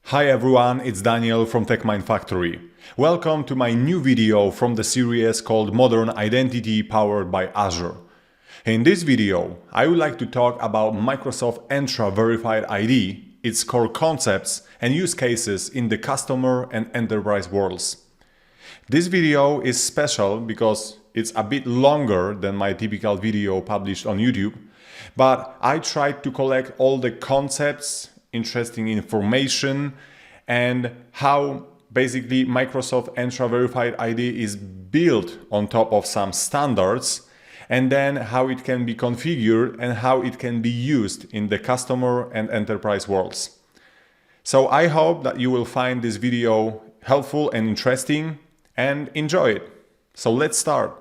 Hi everyone, it's Daniel from TechMind Factory. Welcome to my new video from the series called Modern Identity Powered by Azure. In this video, I would like to talk about Microsoft Entra Verified ID, its core concepts and use cases in the customer and enterprise worlds. This video is special because it's a bit longer than my typical video published on YouTube, but I tried to collect all the concepts, interesting information, and how basically Microsoft Entra Verified ID is built on top of some standards, and then how it can be configured and how it can be used in the customer and enterprise worlds. So I hope that you will find this video helpful and interesting and enjoy it. So let's start.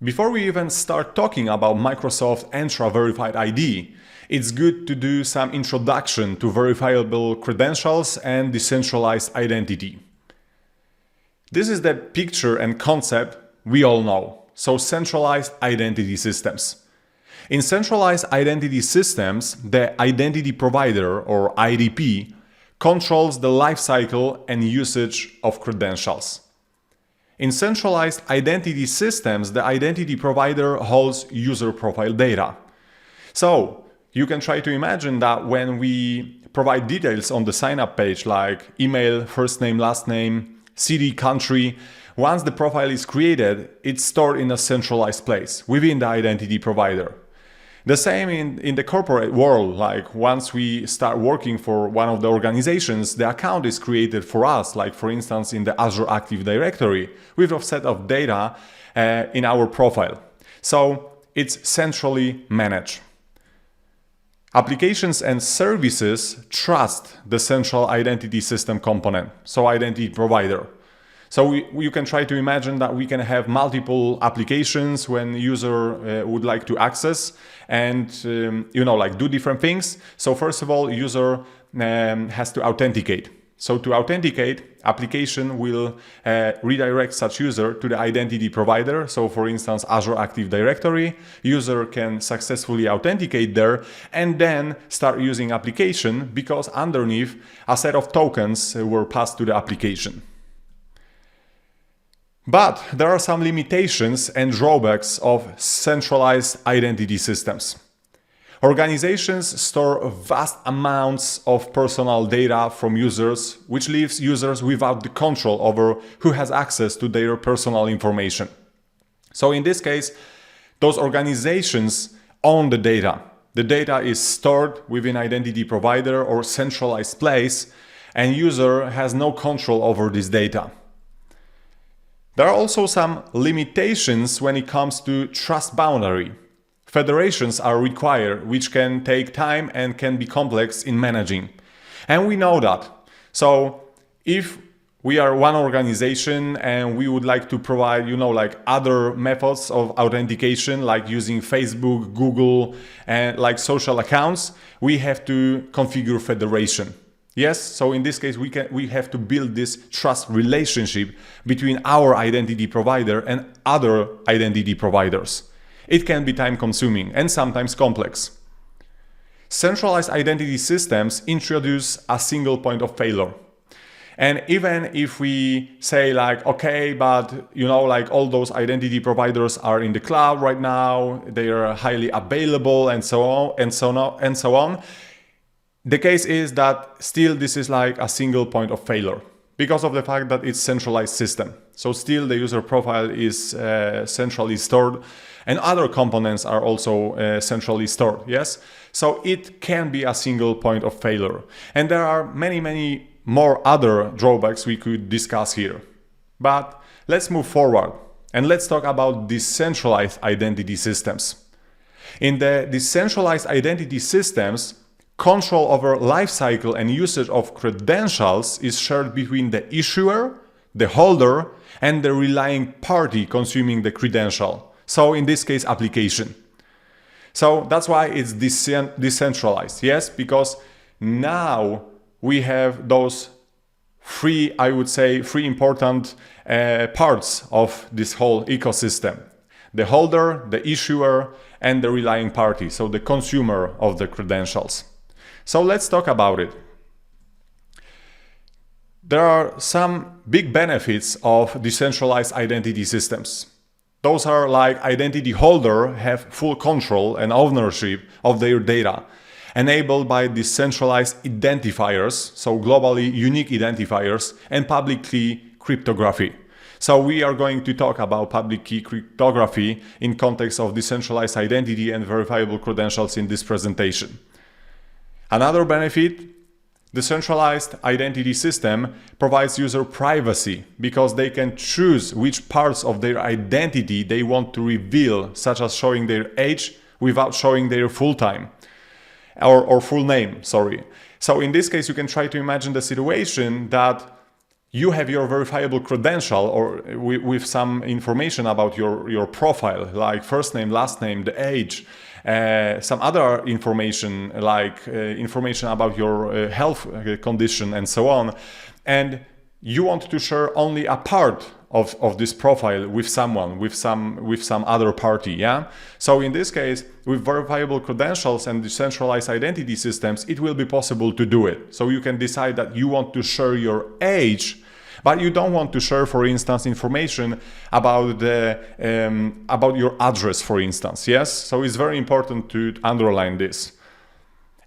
Before we even start talking about Microsoft Entra Verified ID, it's good to do some introduction to verifiable credentials and decentralized identity. This is the picture and concept we all know, so centralized identity systems. In centralized identity systems, the identity provider, or IDP, controls the lifecycle and usage of credentials. In centralized identity systems, the identity provider holds user profile data. So you can try to imagine that when we provide details on the sign-up page like email, first name, last name, city, country, once the profile is created, it's stored in a centralized place within the identity provider. The same in the corporate world, like once we start working for one of the organizations, the account is created for us, like for instance in the Azure Active Directory, with a set of data in our profile. So it's centrally managed. Applications and services trust the central identity system component, so identity provider. So you can try to imagine that we can have multiple applications when user would like to access and do different things. So first of all, user has to authenticate. So to authenticate, application will redirect such user to the identity provider. So for instance, Azure Active Directory, user can successfully authenticate there and then start using application because underneath a set of tokens were passed to the application. But there are some limitations and drawbacks of centralized identity systems. Organizations store vast amounts of personal data from users, which leaves users without the control over who has access to their personal information. So in this case, those organizations own the data. The data is stored within identity provider or centralized place, and user has no control over this data. There are also some limitations when it comes to trust boundary. Federations are required, which can take time and can be complex in managing. And we know that. So if we are one organization and we would like to provide, other methods of authentication, like using Facebook, Google, and like social accounts, we have to configure federation. Yes, so in this case, we have to build this trust relationship between our identity provider and other identity providers. It can be time-consuming and sometimes complex. Centralized identity systems introduce a single point of failure. And even if we say okay, but all those identity providers are in the cloud right now, they are highly available and so on and so on. The case is that still this is like a single point of failure because of the fact that it's centralized system. So still the user profile is centrally stored and other components are also centrally stored, yes? So it can be a single point of failure. And there are many more other drawbacks we could discuss here. But let's move forward and let's talk about decentralized identity systems. In the decentralized identity systems, control over lifecycle and usage of credentials is shared between the issuer, the holder, and the relying party consuming the credential. So in this case, application. So that's why it's decentralized, yes, because now we have those I would say, three important parts of this whole ecosystem: the holder, the issuer, and the relying party, so the consumer of the credentials. So let's talk about it. There are some big benefits of decentralized identity systems. Those are like identity holder have full control and ownership of their data, enabled by decentralized identifiers, so globally unique identifiers, and public key cryptography. So we are going to talk about public key cryptography in context of decentralized identity and verifiable credentials in this presentation. Another benefit: the centralized identity system provides user privacy because they can choose which parts of their identity they want to reveal, such as showing their age without showing their full name. So in this case, you can try to imagine the situation that you have your verifiable credential or with some information about your profile, like first name, last name, the age, some other information like information about your health condition and so on, and you want to share only a part of this profile with someone, with some other party, yeah? So in this case, with verifiable credentials and decentralized identity systems, it will be possible to do it. So you can decide that you want to share your age, but you don't want to share, for instance, information about your address, for instance. Yes, so it's very important to underline this.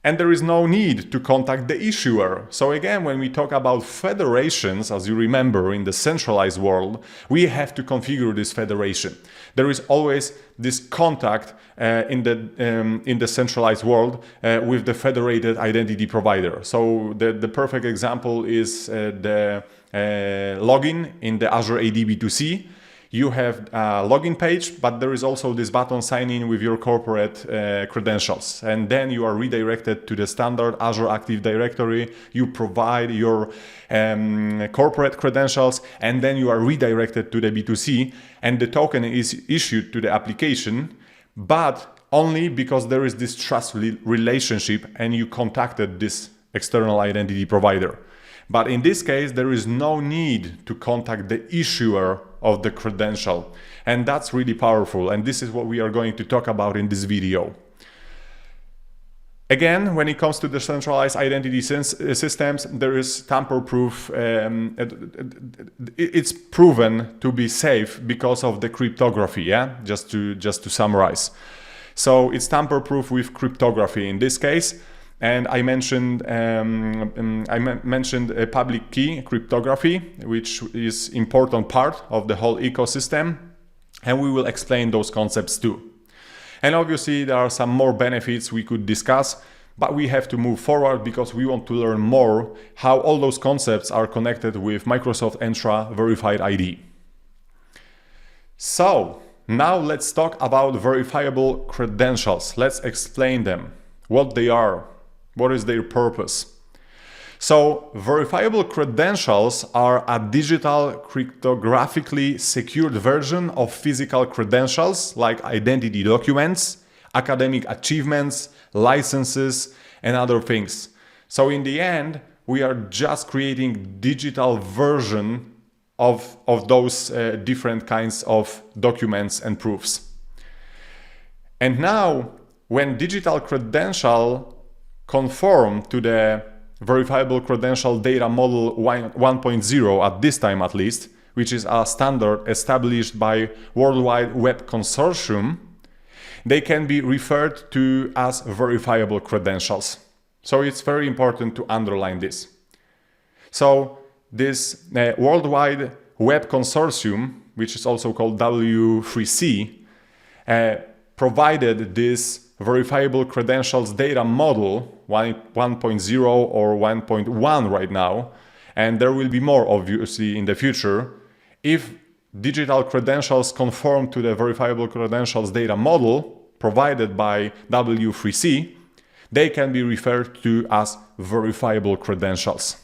And there is no need to contact the issuer. So again, when we talk about federations, as you remember, in the centralized world, we have to configure this federation. There is always this contact in the centralized world with the federated identity provider. So the perfect example is the login in the Azure AD B2C. You have a login page, but there is also this button sign in with your corporate credentials. And then you are redirected to the standard Azure Active Directory. You provide your corporate credentials, and then you are redirected to the B2C, and the token is issued to the application, but only because there is this trust relationship and you contacted this external identity provider. But in this case, there is no need to contact the issuer of the credential. And that's really powerful. And this is what we are going to talk about in this video. Again, when it comes to the centralized identity systems, there is tamper-proof. It's proven to be safe because of the cryptography, yeah? Just to summarize. So it's tamper-proof with cryptography in this case. And I mentioned a public key cryptography, which is important part of the whole ecosystem, and we will explain those concepts too. And obviously there are some more benefits we could discuss, but we have to move forward because we want to learn more how all those concepts are connected with Microsoft Entra Verified ID. So now let's talk about verifiable credentials. Let's explain them, what they are. What is their purpose? So, verifiable credentials are a digital cryptographically secured version of physical credentials like identity documents, academic achievements, licenses, and other things. So in the end, we are just creating digital version of those different kinds of documents and proofs. And now, when digital credential conform to the verifiable credential data model 1.0 at this time at least, which is a standard established by World Wide Web Consortium, they can be referred to as verifiable credentials. So it's very important to underline this. So this World Wide Web Consortium, which is also called W3C, provided this verifiable credentials data model 1.0 or 1.1 right now, and there will be more obviously in the future. If digital credentials conform to the verifiable credentials data model provided by W3C, they can be referred to as verifiable credentials.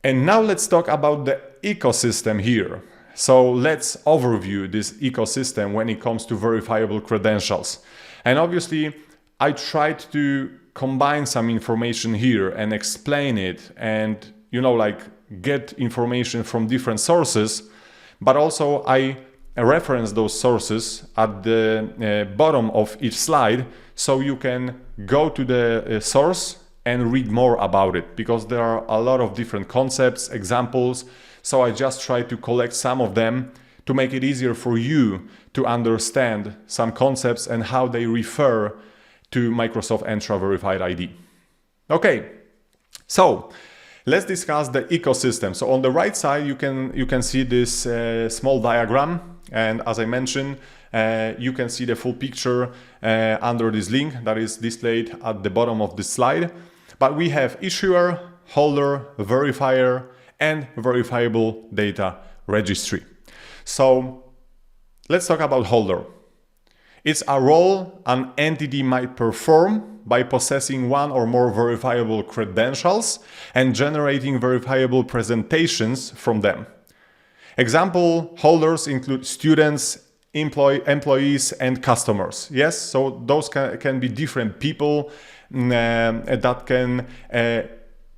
And now let's talk about the ecosystem here. So let's overview this ecosystem when it comes to verifiable credentials. And obviously, I tried to combine some information here and explain it and like get information from different sources, but also I reference those sources at the bottom of each slide, so you can go to the source and read more about it, because there are a lot of different concepts, examples. So I just try to collect some of them to make it easier for you to understand some concepts and how they refer to Microsoft Entra Verified ID. Okay, so let's discuss the ecosystem. So on the right side, you can see this small diagram, and as I mentioned, you can see the full picture under this link that is displayed at the bottom of this slide. But we have issuer, holder, verifier, and verifiable data registry. So let's talk about holder. It's a role an entity might perform by possessing one or more verifiable credentials and generating verifiable presentations from them. Example holders include students, employees, and customers. Yes, so those can be different people that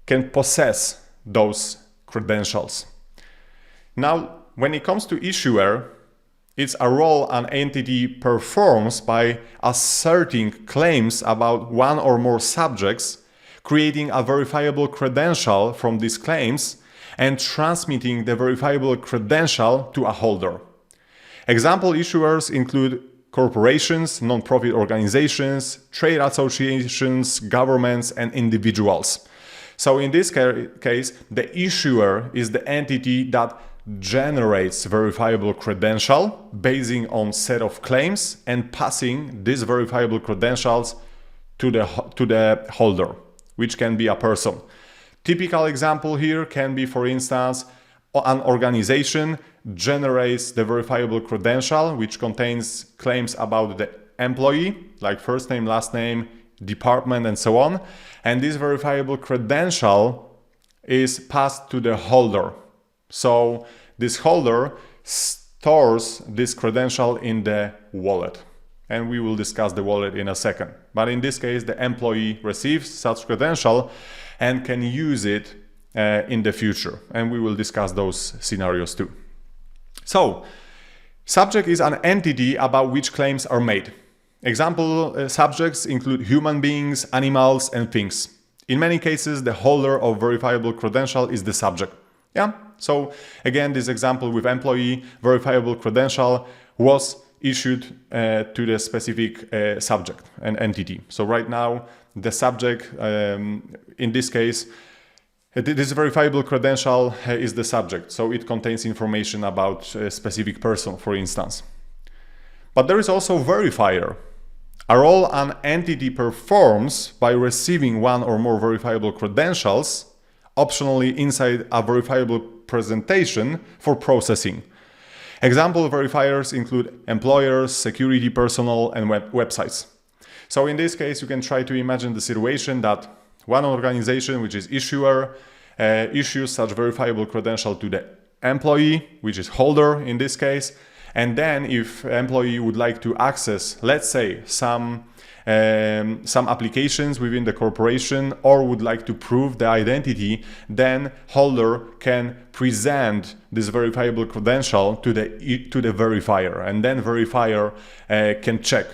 can possess those credentials. Now, when it comes to issuer, it's a role an entity performs by asserting claims about one or more subjects, creating a verifiable credential from these claims, and transmitting the verifiable credential to a holder. Example issuers include corporations, non-profit organizations, trade associations, governments, and individuals. So in this case, the issuer is the entity that generates verifiable credential basing on set of claims and passing these verifiable credentials to the holder, which can be a person. Typical example here can be, for instance, an organization generates the verifiable credential, which contains claims about the employee, like first name, last name, department, and so on. And this verifiable credential is passed to the holder. So this holder stores this credential in the wallet. And we will discuss the wallet in a second. But in this case, the employee receives such credential and can use it in the future. And we will discuss those scenarios too. So, subject is an entity about which claims are made. Example subjects include human beings, animals, and things. In many cases, the holder of verifiable credential is the subject. Yeah. So again, this example with employee, verifiable credential was issued to the specific subject and entity. So right now, the subject, in this case, this verifiable credential is the subject. So it contains information about a specific person, for instance. But there is also verifier, a role an entity performs by receiving one or more verifiable credentials, optionally inside a verifiable presentation for processing. Example verifiers include employers, security personnel, and websites. So in this case, you can try to imagine the situation that one organization, which is issuer, issues such verifiable credential to the employee, which is holder in this case. And then if employee would like to access, let's say, some applications within the corporation, or would like to prove the identity, then holder can present this verifiable credential to the verifier, and then verifier can check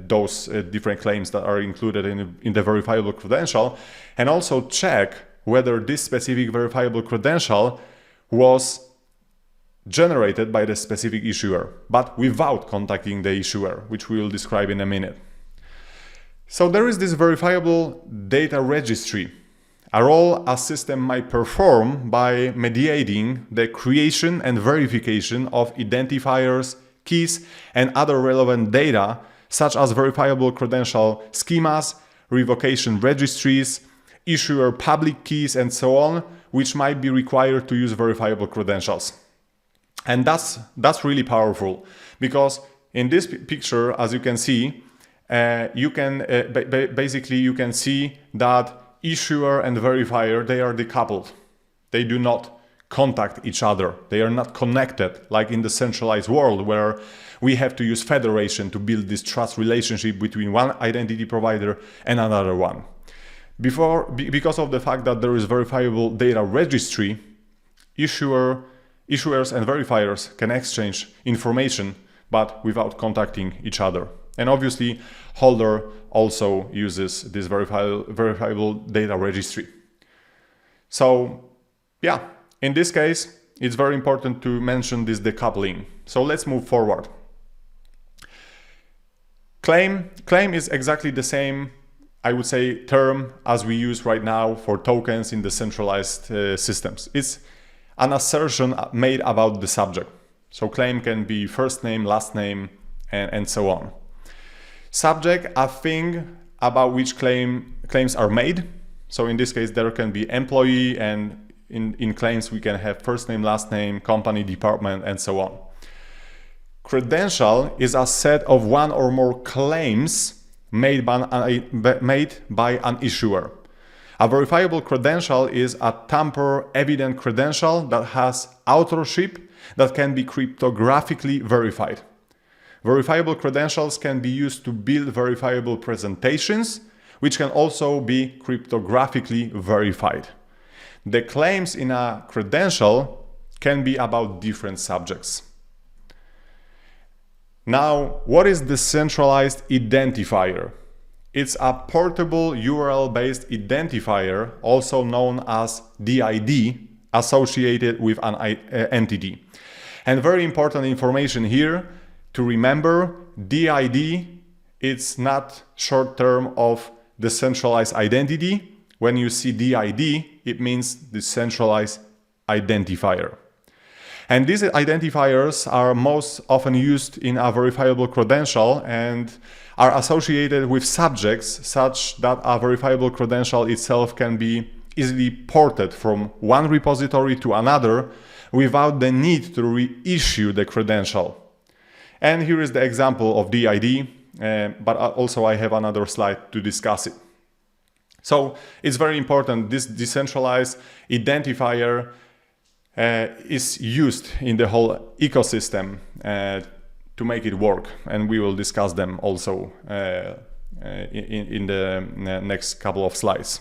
those different claims that are included in the verifiable credential, and also check whether this specific verifiable credential was generated by the specific issuer, but without contacting the issuer, which we will describe in a minute. So there is this verifiable data registry, a role a system might perform by mediating the creation and verification of identifiers, keys, and other relevant data, such as verifiable credential schemas, revocation registries, issuer public keys, and so on, which might be required to use verifiable credentials. And that's really powerful, because in this picture, as you can see, you can see that issuer and verifier, they are decoupled. They do not contact each other. They are not connected like in the centralized world, where we have to use federation to build this trust relationship between one identity provider and another one. Because of the fact that there is verifiable data registry, issuers and verifiers can exchange information, but without contacting each other. And obviously, holder also uses this verifiable data registry. So yeah, in this case, it's very important to mention this decoupling. So let's move forward. Claim is exactly the same, I would say, term as we use right now for tokens in decentralized systems. It's an assertion made about the subject. So claim can be first name, last name, and so on. Subject, a thing about which claims are made. So in this case, there can be employee, and in claims we can have first name, last name, company, department, and so on. Credential is a set of one or more claims made by an issuer. A verifiable credential is a tamper-evident credential that has authorship that can be cryptographically verified. Verifiable credentials can be used to build verifiable presentations, which can also be cryptographically verified. The claims in a credential can be about different subjects. Now, what is the decentralized identifier? It's a portable URL-based identifier, also known as DID, associated with an entity. And very important information here to remember, DID, it's not short term of decentralized identity. When you see DID, it means decentralized identifier. And these identifiers are most often used in a verifiable credential and are associated with subjects such that a verifiable credential itself can be easily ported from one repository to another without the need to reissue the credential. And here is the example of DID, but also I have another slide to discuss it. So it's very important, this decentralized identifier is used in the whole ecosystem to make it work, and we will discuss them also in the next couple of slides.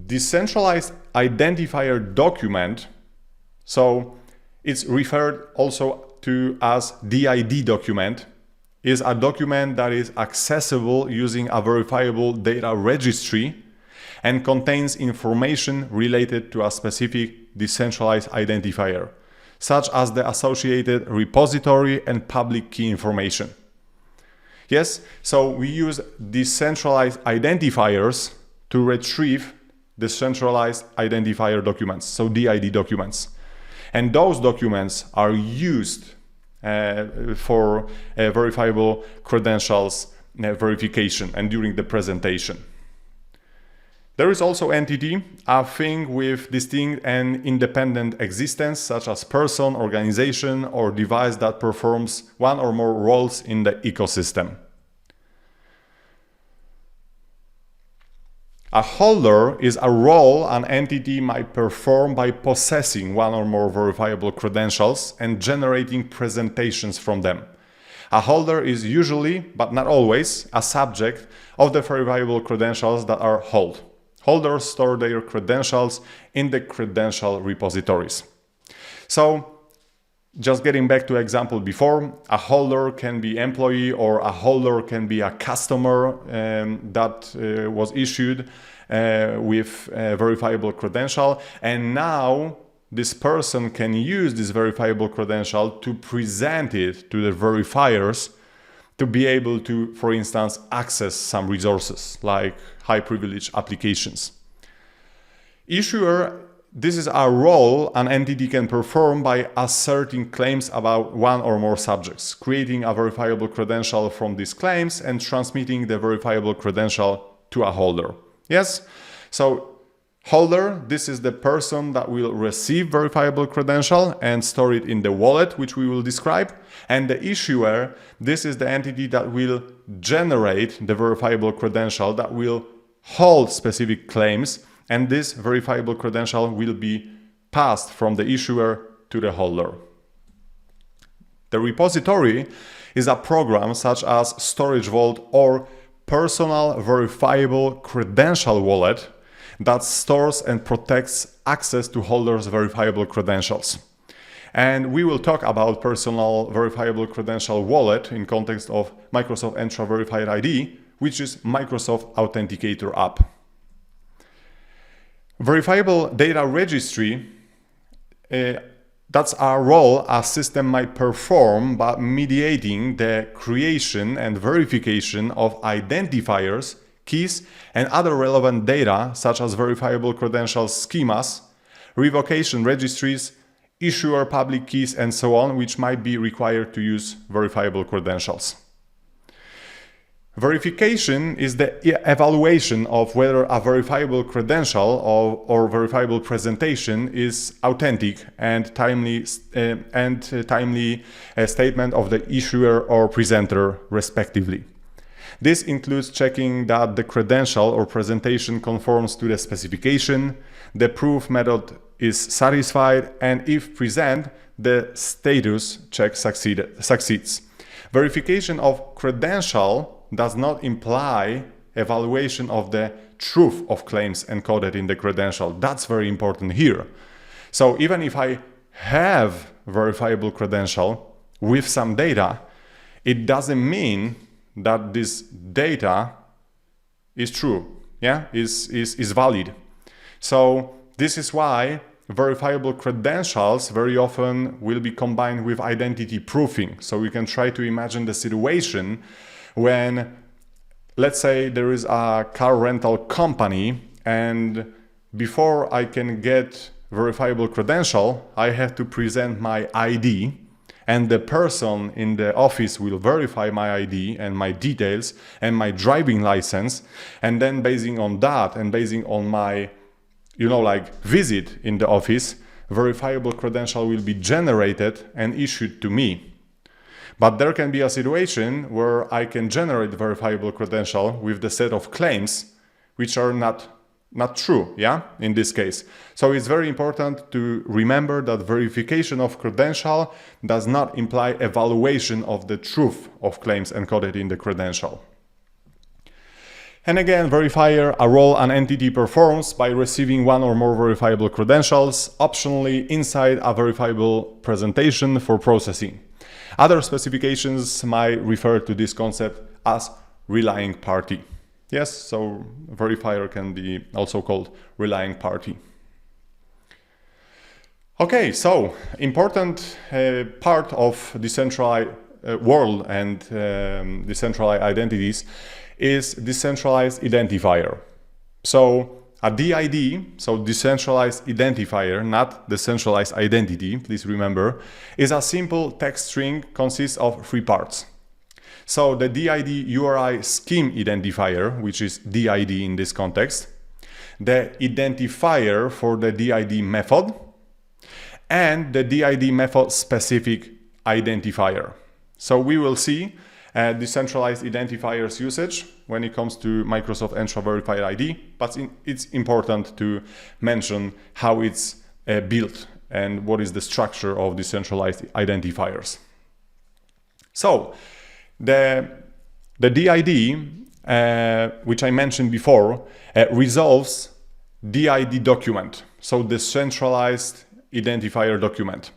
Decentralized identifier document, so it's referred also to as DID document, is a document that is accessible using a verifiable data registry and contains information related to a specific decentralized identifier, such as the associated repository and public key information. Yes, so we use decentralized identifiers to retrieve decentralized identifier documents, so DID documents. And those documents are used for verifiable credentials verification and during the presentation. There is also entity, a thing with distinct and independent existence, such as person, organization, or device that performs one or more roles in the ecosystem. A holder is a role an entity might perform by possessing one or more verifiable credentials and generating presentations from them. A holder is usually, but not always, a subject of the verifiable credentials that are held. Holders store their credentials in the credential repositories. So, just getting back to example before, a holder can be employee or a holder can be a customer that was issued with a verifiable credential, and now this person can use this verifiable credential to present it to the verifiers to be able to, for instance, access some resources like high privilege applications. Issuer, this is a role an entity can perform by asserting claims about one or more subjects, creating a verifiable credential from these claims and transmitting the verifiable credential to a holder. Yes, so holder, this is the person that will receive verifiable credential and store it in the wallet, which we will describe. And the issuer, this is the entity that will generate the verifiable credential that will hold specific claims, and this verifiable credential will be passed from the issuer to the holder. The repository is a program such as Storage Vault or personal verifiable credential wallet that stores and protects access to holders' verifiable credentials. And we will talk about personal verifiable credential wallet in context of Microsoft Entra Verified ID, which is Microsoft Authenticator app. Verifiable data registry, that's our role a system might perform by mediating the creation and verification of identifiers, keys, and other relevant data such as verifiable credentials schemas, revocation registries, issuer public keys, and so on, which might be required to use verifiable credentials. Verification is the evaluation of whether a verifiable credential or verifiable presentation is authentic and timely statement of the issuer or presenter, respectively. This includes checking that the credential or presentation conforms to the specification, the proof method is satisfied, and if present, the status check succeeds. Verification of credential does not imply evaluation of the truth of claims encoded in the credential. That's very important here. So even if I have verifiable credential with some data, it doesn't mean that this data is true, is valid. So this is why verifiable credentials very often will be combined with identity proofing. So we can try to imagine the situation when, let's say, there is a car rental company, and before I can get verifiable credential, I have to present my ID, and the person in the office will verify my ID and my details and my driving license, and then basing on that and basing on my visit in the office, verifiable credential will be generated and issued to me. But there can be a situation where I can generate verifiable credential with the set of claims which are not true, in this case. So it's very important to remember that verification of credential does not imply evaluation of the truth of claims encoded in the credential. And again, verifier, a role an entity performs by receiving one or more verifiable credentials, optionally inside a verifiable presentation for processing. Other specifications might refer to this concept as relying party. Yes, so verifier can be also called relying party. Okay, so important part of decentralized world and decentralized identities is decentralized identifier. So a DID, so decentralized identifier, not decentralized identity, please remember, is a simple text string consists of three parts. So the DID URI scheme identifier, which is DID in this context, the identifier for the DID method, and the DID method specific identifier. So we will see decentralized identifiers usage when it comes to Microsoft Entra Verified ID, but it's important to mention how it's built and what is the structure of decentralized identifiers. So the DID, which I mentioned before, resolves DID document, so decentralized identifier document.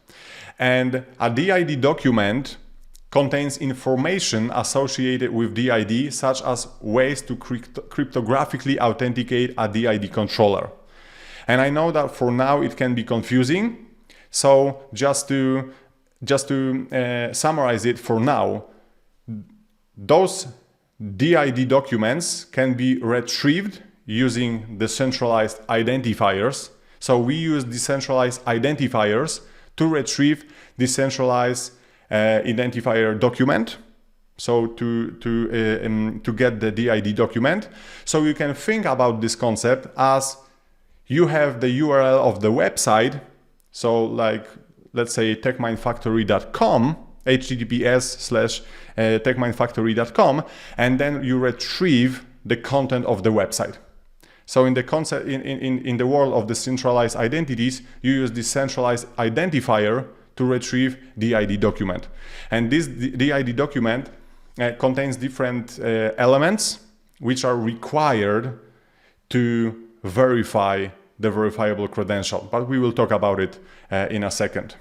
And a DID document contains information associated with DID, such as ways to cryptographically authenticate a DID controller. And I know that for now it can be confusing, so just to summarize it for now, those DID documents can be retrieved using decentralized identifiers. So we use decentralized identifiers to retrieve decentralized identifier document, so to get the DID document. So you can think about this concept as you have the URL of the website, so like let's say techmindfactory.com, https:/techmindfactory.com, and then you retrieve the content of the website. So in the concept in the world of decentralized identities, you use decentralized identifier to retrieve DID document. And this DID document contains different elements. which are required to verify the verifiable credential, but we will talk about it in a second.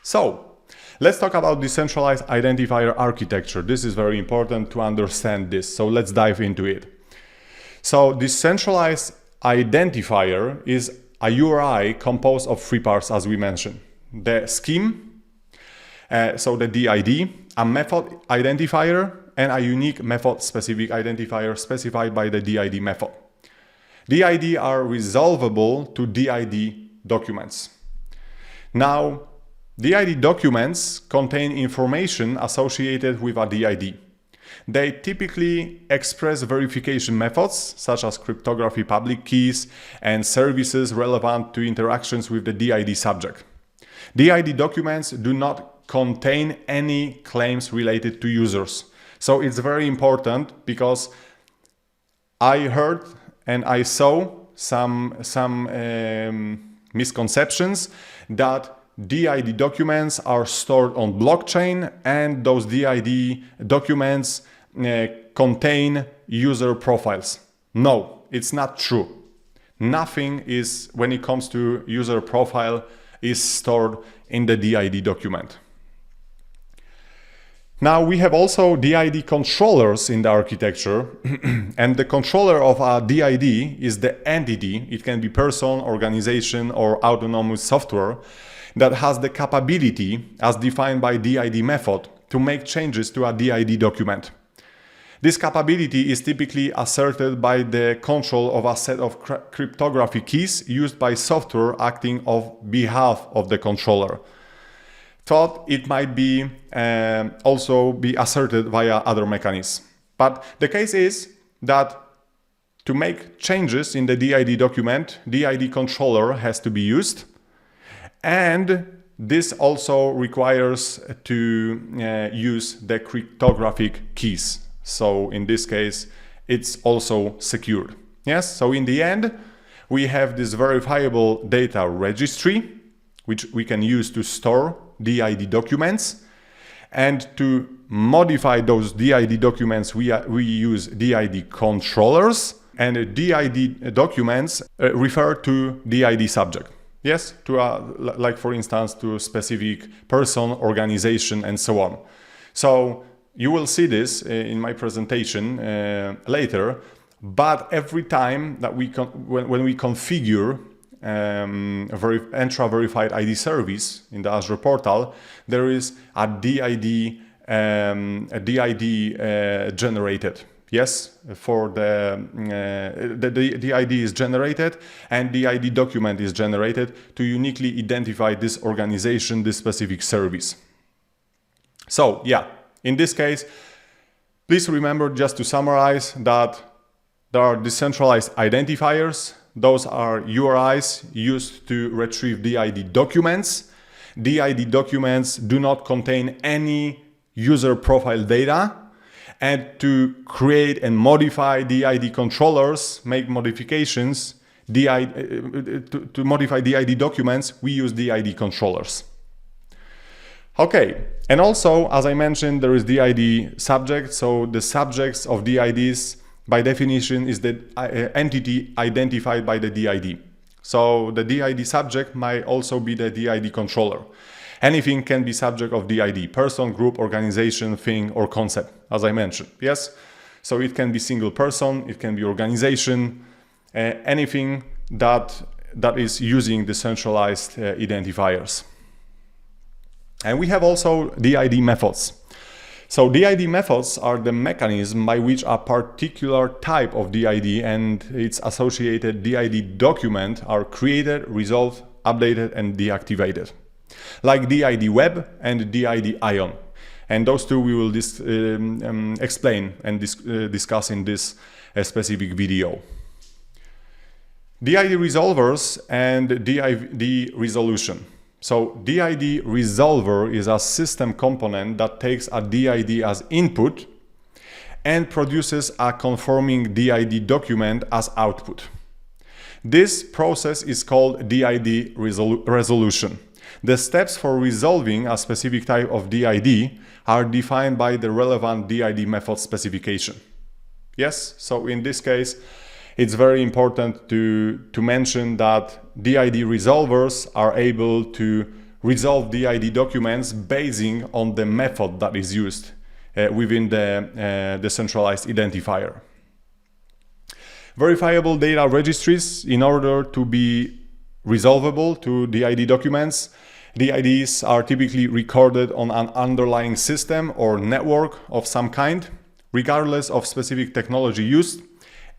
So let's talk about decentralized identifier architecture. This is very important to understand this, so let's dive into it. So decentralized identifier is a URI composed of three parts, as we mentioned: the scheme, so the DID, a method identifier, and a unique method-specific identifier specified by the DID method. DID are resolvable to DID documents. Now, DID documents contain information associated with a DID. They typically express verification methods such as cryptography, public keys, and services relevant to interactions with the DID subject. DID documents do not contain any claims related to users. So it's very important, because I heard and I saw some misconceptions that DID documents are stored on blockchain and those DID documents contain user profiles. No, it's not true. Nothing is, when it comes to user profile, is stored in the DID document. Now we have also DID controllers in the architecture, and the controller of a DID is the entity. It can be person, organization, or autonomous software that has the capability, as defined by DID method, to make changes to a DID document. This capability is typically asserted by the control of a set of cryptography keys used by software acting on behalf of the controller. Thought it might be also be asserted via other mechanisms. But the case is that to make changes in the DID document, DID controller has to be used, and this also requires to use the cryptographic keys. So in this case, it's also secured. Yes, so in the end, we have this verifiable data registry, which we can use to store DID documents, and to modify those DID documents we use DID controllers, and DID documents refer to DID subject. Yes, to like for instance to a specific person, organization, and so on. So you will see this in my presentation later, but every time that when we configure Entra Verified ID service in the Azure portal, there is a DID generated. Yes, for the DID is generated, and DID document is generated to uniquely identify this organization, this specific service. So yeah, in this case, please remember, just to summarize, that there are decentralized identifiers. Those are URIs used to retrieve DID documents. DID documents do not contain any user profile data. And to create and modify DID controllers, make modifications, to modify DID documents, we use DID controllers. Okay, and also, as I mentioned, there is DID subject. So the subjects of DIDs, by definition, is the entity identified by the DID. So the DID subject might also be the DID controller. Anything can be subject of DID: person, group, organization, thing, or concept, as I mentioned. Yes, so it can be single person, it can be organization, anything that is using decentralized identifiers. And we have also DID methods. So DID methods are the mechanism by which a particular type of DID and its associated DID document are created, resolved, updated, and deactivated, like DID Web and DID Ion. And those two we will explain and discuss in this specific video. DID resolvers and DID resolution. So DID resolver is a system component that takes a DID as input and produces a conforming DID document as output. This process is called DID resolution. The steps for resolving a specific type of DID are defined by the relevant DID method specification. Yes, so in this case, it's very important to mention that DID resolvers are able to resolve DID documents basing on the method that is used within the decentralized identifier. Verifiable data registries, in order to be resolvable to DID documents, DIDs are typically recorded on an underlying system or network of some kind, regardless of specific technology used.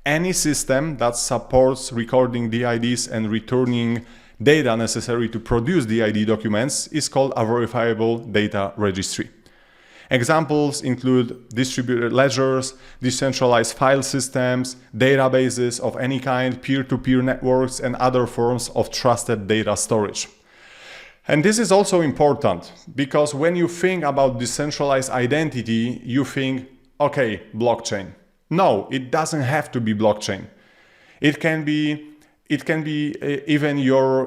Any system that supports recording DIDs and returning data necessary to produce DID documents is called a verifiable data registry. Examples include distributed ledgers, decentralized file systems, databases of any kind, peer-to-peer networks, and other forms of trusted data storage. And this is also important because when you think about decentralized identity, you think, okay, blockchain. No, it doesn't have to be blockchain. It can be even your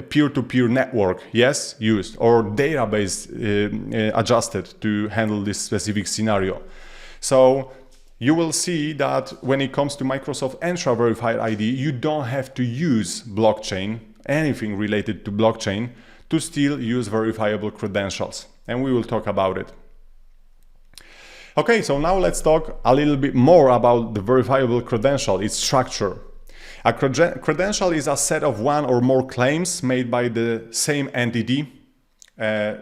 peer-to-peer network, yes, used, or database adjusted to handle this specific scenario. So you will see that when it comes to Microsoft Entra Verified ID, you don't have to use blockchain, anything related to blockchain, to still use verifiable credentials. And we will talk about it. Okay, so now let's talk a little bit more about the verifiable credential, its structure. A credential is a set of one or more claims made by the same entity.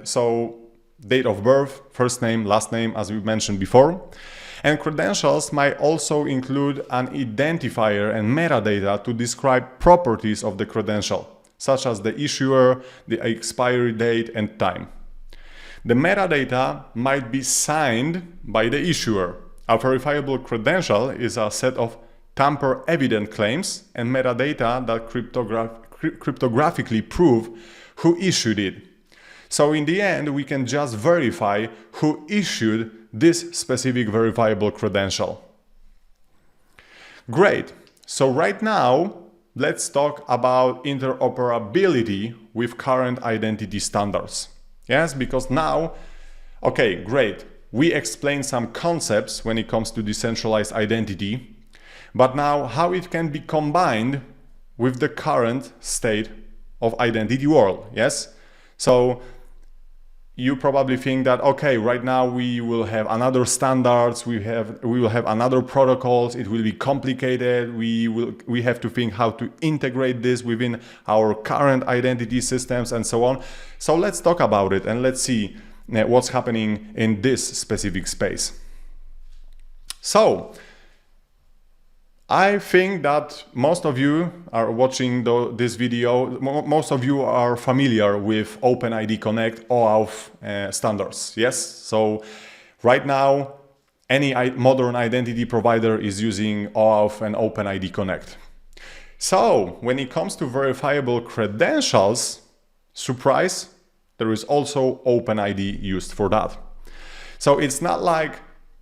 So date of birth, first name, last name, as we mentioned before. And credentials might also include an identifier and metadata to describe properties of the credential, such as the issuer, the expiry date, and time. The metadata might be signed by the issuer. A verifiable credential is a set of tamper-evident claims and metadata that cryptographically prove who issued it. So in the end, we can just verify who issued this specific verifiable credential. Great. So right now, let's talk about interoperability with current identity standards. Yes, because now, okay, great. We explained some concepts when it comes to decentralized identity. But now, how it can be combined with the current state of identity world, yes? So you probably think that, okay, right now we will have another standards, we will have another protocols, it will be complicated, we have to think how to integrate this within our current identity systems and so on. So let's talk about it and let's see what's happening in this specific space. So I think that most of you are watching this video, most of you are familiar with OpenID Connect OAuth standards, yes? So right now, any modern identity provider is using OAuth and OpenID Connect. So when it comes to verifiable credentials, surprise, there is also OpenID used for that. So it's not like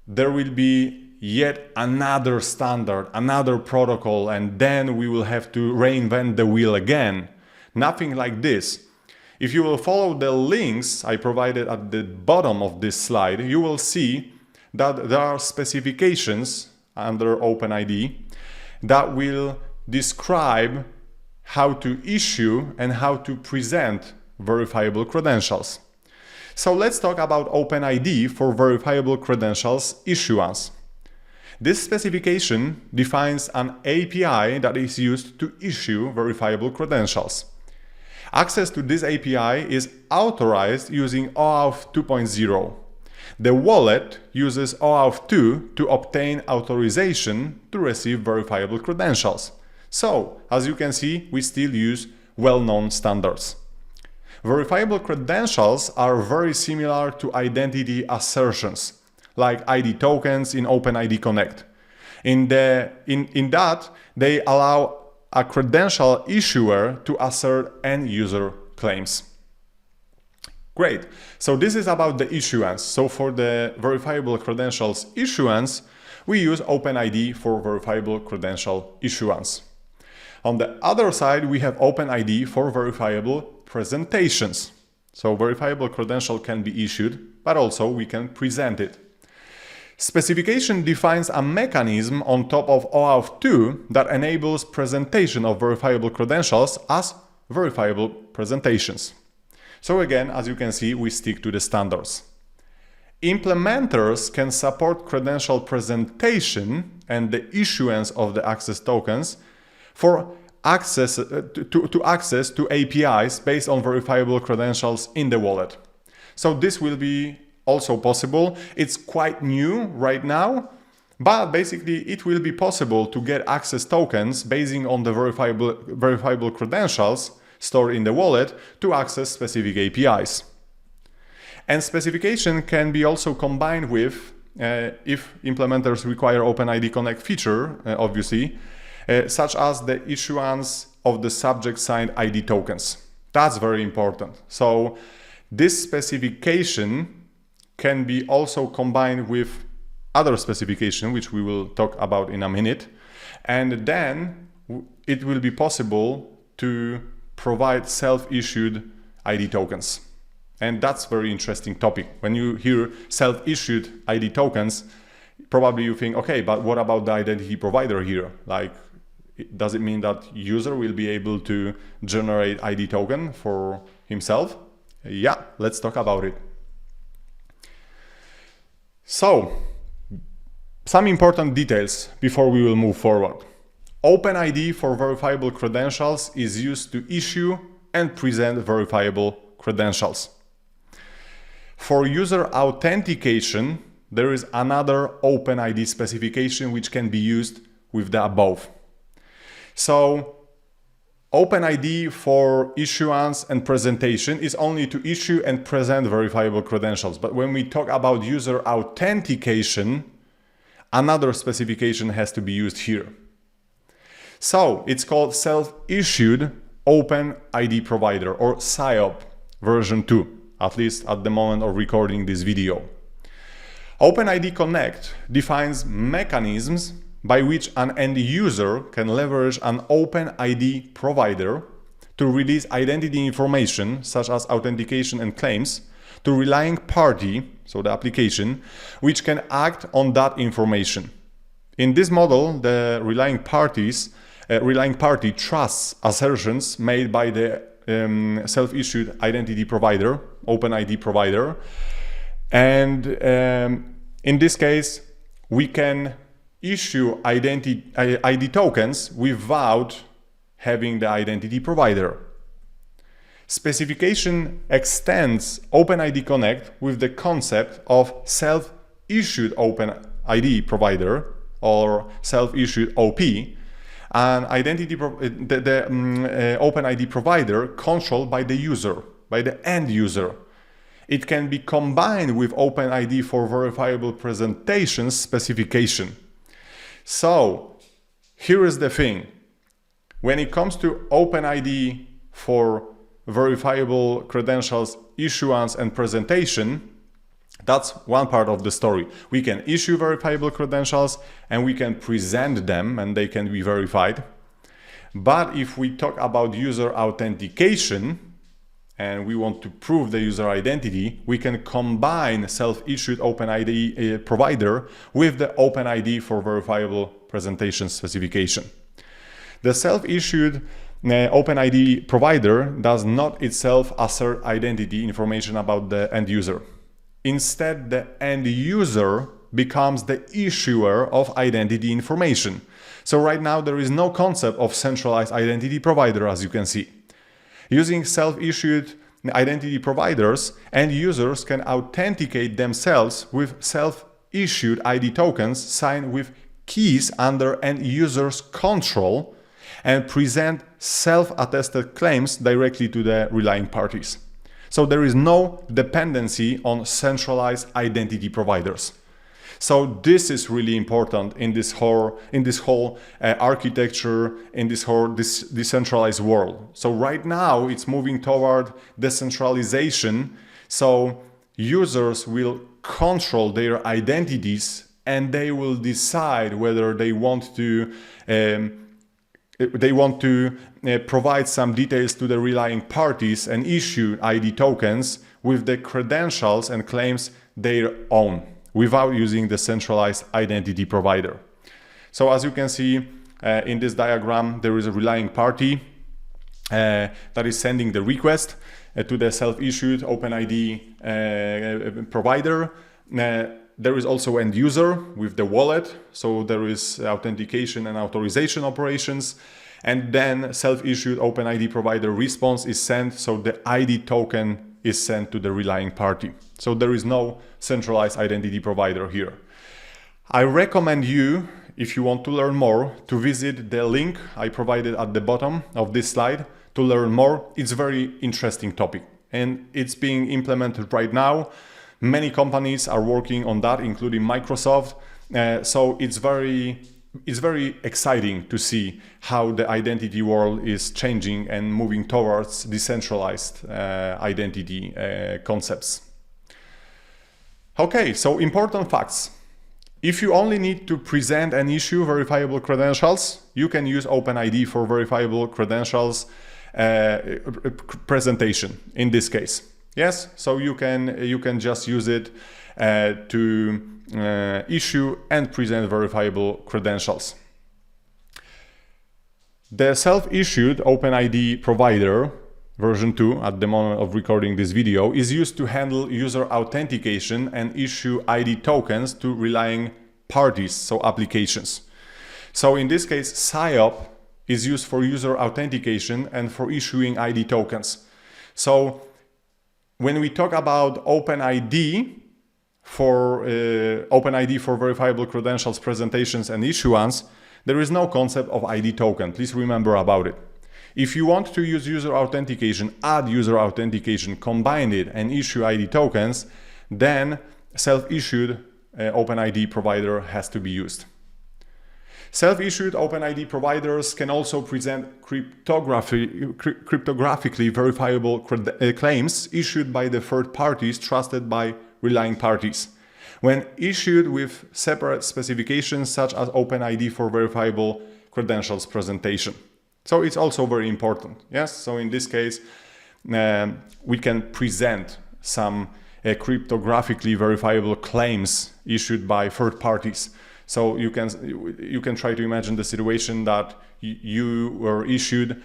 there will be yet another standard, another protocol, and then we will have to reinvent the wheel again. Nothing like this. If you will follow the links I provided at the bottom of this slide, you will see that there are specifications under OpenID that will describe how to issue and how to present verifiable credentials. So let's talk about OpenID for verifiable credentials issuance. This specification defines an API that is used to issue verifiable credentials. Access to this API is authorized using OAuth 2.0. The wallet uses OAuth 2 to obtain authorization to receive verifiable credentials. So, as you can see, we still use well-known standards. Verifiable credentials are very similar to identity assertions, like ID tokens in OpenID Connect. In that, they allow a credential issuer to assert end-user claims. Great. So this is about the issuance. So for the verifiable credentials issuance, we use OpenID for verifiable credential issuance. On the other side, we have OpenID for verifiable presentations. So verifiable credential can be issued, but also we can present it. Specification defines a mechanism on top of OAuth 2 that enables presentation of verifiable credentials as verifiable presentations. So again, as you can see, we stick to the standards. Implementers can support credential presentation and the issuance of the access tokens for access to APIs based on verifiable credentials in the wallet. So this will be also possible. It's quite new right now, but basically it will be possible to get access tokens basing on the verifiable credentials stored in the wallet to access specific APIs. And specification can be also combined with, if implementers require OpenID Connect feature, obviously, such as the issuance of the subject-signed ID tokens. That's very important. So this specification can be also combined with other specification, which we will talk about in a minute. And then it will be possible to provide self-issued ID tokens. And that's a very interesting topic. When you hear self-issued ID tokens, probably you think, okay, but what about the identity provider here? Like, does it mean that user will be able to generate ID token for himself? Yeah, let's talk about it. So, some important details before we will move forward. OpenID for verifiable credentials is used to issue and present verifiable credentials. For user authentication, there is another OpenID specification which can be used with the above. So, OpenID for issuance and presentation is only to issue and present verifiable credentials. But when we talk about user authentication, another specification has to be used here. So it's called self-issued OpenID provider, or SIOP version 2, at least at the moment of recording this video. OpenID Connect defines mechanisms by which an end user can leverage an OpenID provider to release identity information such as authentication and claims to relying party, so the application, which can act on that information. In this model, the relying party trusts assertions made by the self-issued identity provider, OpenID provider, and in this case, we can issue ID tokens without having the identity provider. Specification extends OpenID Connect with the concept of self-issued OpenID provider, or self-issued OP, an OpenID provider controlled by the user, by the end user. It can be combined with OpenID for verifiable presentations specification. So, here is the thing. When it comes to OpenID for verifiable credentials issuance and presentation, that's one part of the story. We can issue verifiable credentials and we can present them and they can be verified. But if we talk about user authentication and we want to prove the user identity, we can combine self-issued OpenID provider with the OpenID for verifiable presentation specification. The self-issued OpenID provider does not itself assert identity information about the end user. Instead, the end user becomes the issuer of identity information. So right now there is no concept of centralized identity provider, as you can see. Using self-issued identity providers, end users can authenticate themselves with self-issued ID tokens signed with keys under end user's control and present self-attested claims directly to the relying parties. So there is no dependency on centralized identity providers. So this is really important in this whole architecture, in this whole decentralized world. So right now it's moving toward decentralization. So users will control their identities and they will decide whether they want to provide some details to the relying parties and issue ID tokens with the credentials and claims their own. without using the centralized identity provider. So as you can see in this diagram, there is a relying party that is sending the request to the self-issued OpenID provider. There is also end user with the wallet, so there is authentication and authorization operations, and then self-issued OpenID provider response is sent, so the ID token is sent to the relying party. So there is no centralized identity provider here. I recommend you, if you want to learn more, to visit the link I provided at the bottom of this slide to learn more. It's a very interesting topic and it's being implemented right now. Many companies are working on that, including Microsoft. So it's very exciting to see how the identity world is changing and moving towards decentralized identity concepts. Okay, so important facts. If you only need to present and issue verifiable credentials, you can use OpenID for verifiable credentials presentation in this case. Yes, so you can just use it to issue and present verifiable credentials. The self-issued OpenID provider version 2 at the moment of recording this video is used to handle user authentication and issue ID tokens to relying parties, so applications. So in this case, SIOP is used for user authentication and for issuing ID tokens. So when we talk about OpenID for verifiable credentials, presentations and issuance, there is no concept of ID token. Please remember about it. If you want to use user authentication, add user authentication, combine it and issue ID tokens, then self-issued OpenID provider has to be used. Self-issued OpenID providers can also present cryptographically verifiable claims issued by the third parties trusted by relying parties, when issued with separate specifications such as OpenID for verifiable credentials presentation. So it's also very important. Yes, so in this case, we can present some cryptographically verifiable claims issued by third parties. So you can try to imagine the situation that you were issued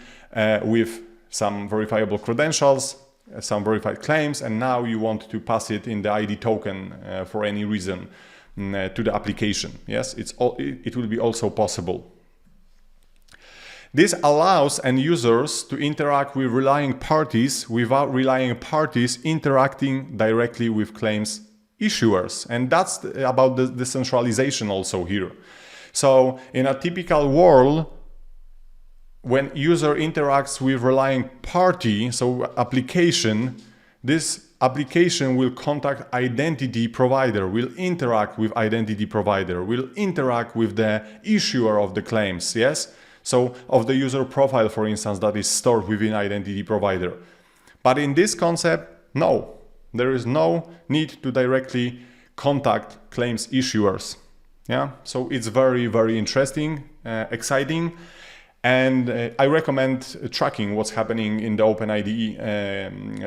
with some verifiable credentials, some verified claims, and now you want to pass it in the ID token for any reason to the application. Yes, it will be also possible. This allows end users to interact with relying parties without relying parties interacting directly with claims issuers. And that's about the decentralization also here. So in a typical world, when user interacts with relying party, so application, this application will contact identity provider, will interact with identity provider, will interact with the issuer of the claims, yes? So of the user profile, for instance, that is stored within identity provider. But in this concept, no. There is no need to directly contact claims issuers. Yeah, so it's very, very interesting, exciting, and I recommend tracking what's happening in the OpenID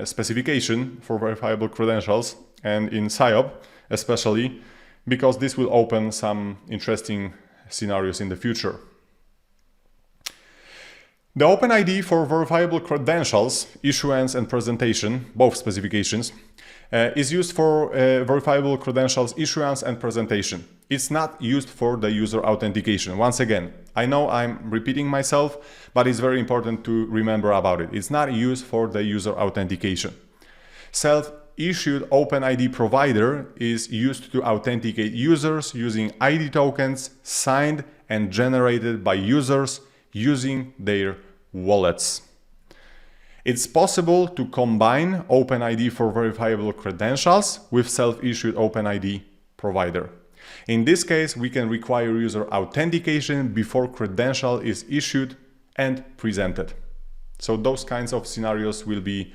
specification for verifiable credentials and in SIOP especially, because this will open some interesting scenarios in the future. The OpenID for verifiable credentials, issuance and presentation, both specifications, is used for verifiable credentials issuance and presentation. It's not used for the user authentication. Once again, I know I'm repeating myself, but it's very important to remember about it. It's not used for the user authentication. Self-issued OpenID provider is used to authenticate users using ID tokens signed and generated by users using their wallets. It's possible to combine OpenID for verifiable credentials with self-issued OpenID provider. In this case, we can require user authentication before credential is issued and presented. So those kinds of scenarios will be